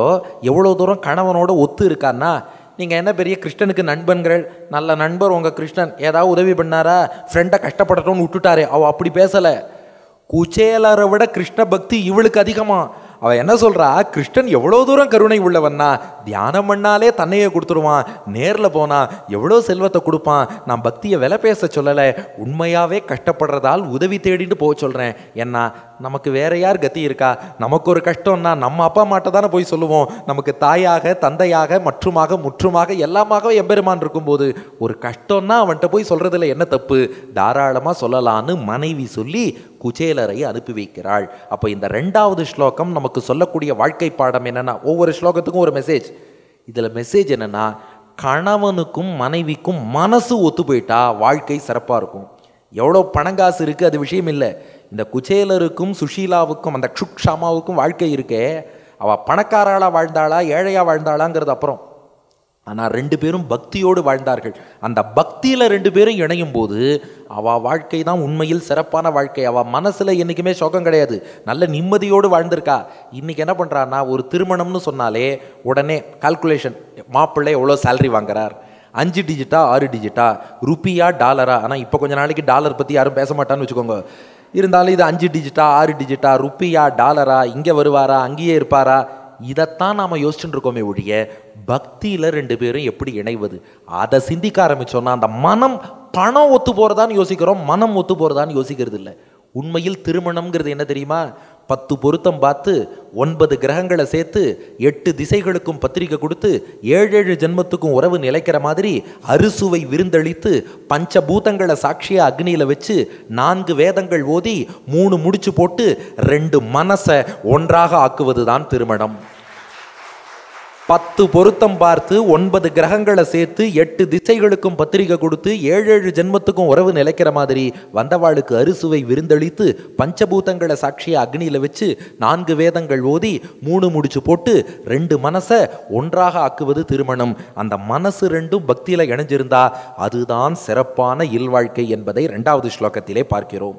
எவ்வளோ தூரம் கணவனோட ஒத்து இருக்கான்னா, நீங்கள் என்ன பெரிய கிருஷ்ணனுக்கு நண்பன்கள், நல்ல நண்பர் உங்கள் கிருஷ்ணன் ஏதாவது உதவி பண்ணாரா? ஃப்ரெண்டை கஷ்டப்படட்டும்னு விட்டுட்டாரே, அவள் அப்படி பேசலை. குச்சேலரை விட கிருஷ்ண பக்தி இவளுக்கு அதிகமாக. அவள் என்ன சொல்கிறா, கிருஷ்ணன் எவ்வளோ தூரம் கருணை உள்ளவன்னா, தியானம் பண்ணாலே தன்னையே கொடுத்துருவான், நேரில் போனால் எவ்வளோ செல்வத்தை கொடுப்பான். நான் பக்தியை விலை பேச சொல்லலை, உண்மையாகவே கஷ்டப்படுறதால் உதவி தேடிட்டு போக சொல்கிறேன். ஏன்னா நமக்கு வேற யார் கத்தி இருக்கா? நமக்கு ஒரு கஷ்டம்னா நம்ம அப்பா அம்மாட்ட தானே போய் சொல்லுவோம். நமக்கு தாயாக தந்தையாக முற்றுமாக எல்லாமாக எம்பெருமான் இருக்கும்போது ஒரு கஷ்டம்னா அவன்கிட்ட போய் சொல்கிறதுல என்ன தப்பு? தாராளமாக சொல்லலான்னு மனைவி சொல்லி குச்சேலரை அனுப்பி வைக்கிறாள். அப்போ இந்த 2வது ஸ்லோகம் நமக்கு சொல்லக்கூடிய வாழ்க்கை பாடம் என்னன்னா, ஒவ்வொரு ஸ்லோகத்துக்கும் ஒரு மெசேஜ். இதில் மெசேஜ் என்னன்னா, கணவனுக்கும் மனைவிக்கும் மனசு ஒத்து போயிட்டா வாழ்க்கை சிறப்பாக இருக்கும். எவ்வளோ பணங்காசு இருக்குது அது விஷயம் இல்லை. இந்த குச்சேலருக்கும் சுஷீலாவுக்கும் அந்த க்ஷுக்ஷாமாவுக்கும் வாழ்க்கை இருக்கே, அவள் பணக்காராளாக வாழ்ந்தாளா ஏழையாக வாழ்ந்தாளாங்கிறது அப்புறம். ஆனால் 2 பேரும் பக்தியோடு வாழ்ந்தார்கள். அந்த பக்தியில் 2 பேரும் இணையும் போது அவள் வாழ்க்கை தான் உண்மையில் சிறப்பான வாழ்க்கை. அவள் மனசில் என்றைக்குமே சோகம் கிடையாது, நல்ல நிம்மதியோடு வாழ்ந்திருக்கா. இன்றைக்கி என்ன பண்ணுறான்னா, ஒரு திருமணம்னு சொன்னாலே உடனே கால்குலேஷன், மாப்பிள்ளை எவ்வளோ சேலரி வாங்குறார், 5 டிஜிட்டா 6 டிஜிட்டா, ருப்பியா டாலரா. ஆனால் இப்போ கொஞ்சம் நாளைக்கு டாலர் பற்றி யாரும் பேச மாட்டான்னு வச்சுக்கோங்க. இருந்தாலும் இது 5 டிஜிட்டா 6 டிஜிட்டா, ருப்பியா டாலரா, இங்கே வருவாரா அங்கேயே இருப்பாரா, இதைத்தான் நாம் யோசிச்சுட்டு இருக்கோமே ஒழிய பக்தியில் 2 பேரும் எப்படி இணைவது அதை சிந்திக்க ஆரம்பித்தோன்னா அந்த மனம் பணம் ஒத்து போகிறதான்னு யோசிக்கிறோம், மனம் ஒத்து போகிறதான்னு யோசிக்கிறது இல்லை. உண்மையில் திருமணம்ங்கிறது என்ன தெரியுமா? 10 பொருத்தம் பார்த்து 9 கிரகங்களை சேர்த்து 8 திசைகளுக்கும் பத்திரிக்கை கொடுத்து 7 ஜென்மத்துக்கும் உறவு நிலைக்கிற மாதிரி அறுசுவை விருந்தளித்து பஞ்சபூதங்களை சாட்சியாக அக்னியில் வச்சு 4 வேதங்கள் ஓதி 3 முடிச்சு போட்டு 2 மனசை ஒன்றாக ஆக்குவது தான் திருமணம். 10 பொருத்தம் பார்த்து 9 கிரகங்களை சேர்த்து 8 திசைகளுக்கும் பத்திரிகை கொடுத்து 7 ஜென்மத்துக்கும் உறவு நிலைக்கிற மாதிரி வந்தவாளுக்கு அறுசுவை விருந்தளித்து பஞ்சபூதங்களை சாட்சியை அக்னியில் வச்சு 4 வேதங்கள் ஓதி 3 முடிச்சு போட்டு 2 மனசை ஒன்றாக ஆக்குவது திருமணம். அந்த மனசு 2ம் பக்தியில் இணைஞ்சிருந்தா அதுதான் சிறப்பான இல்வாழ்க்கை என்பதை 2வது ஸ்லோகத்திலே பார்க்கிறோம்.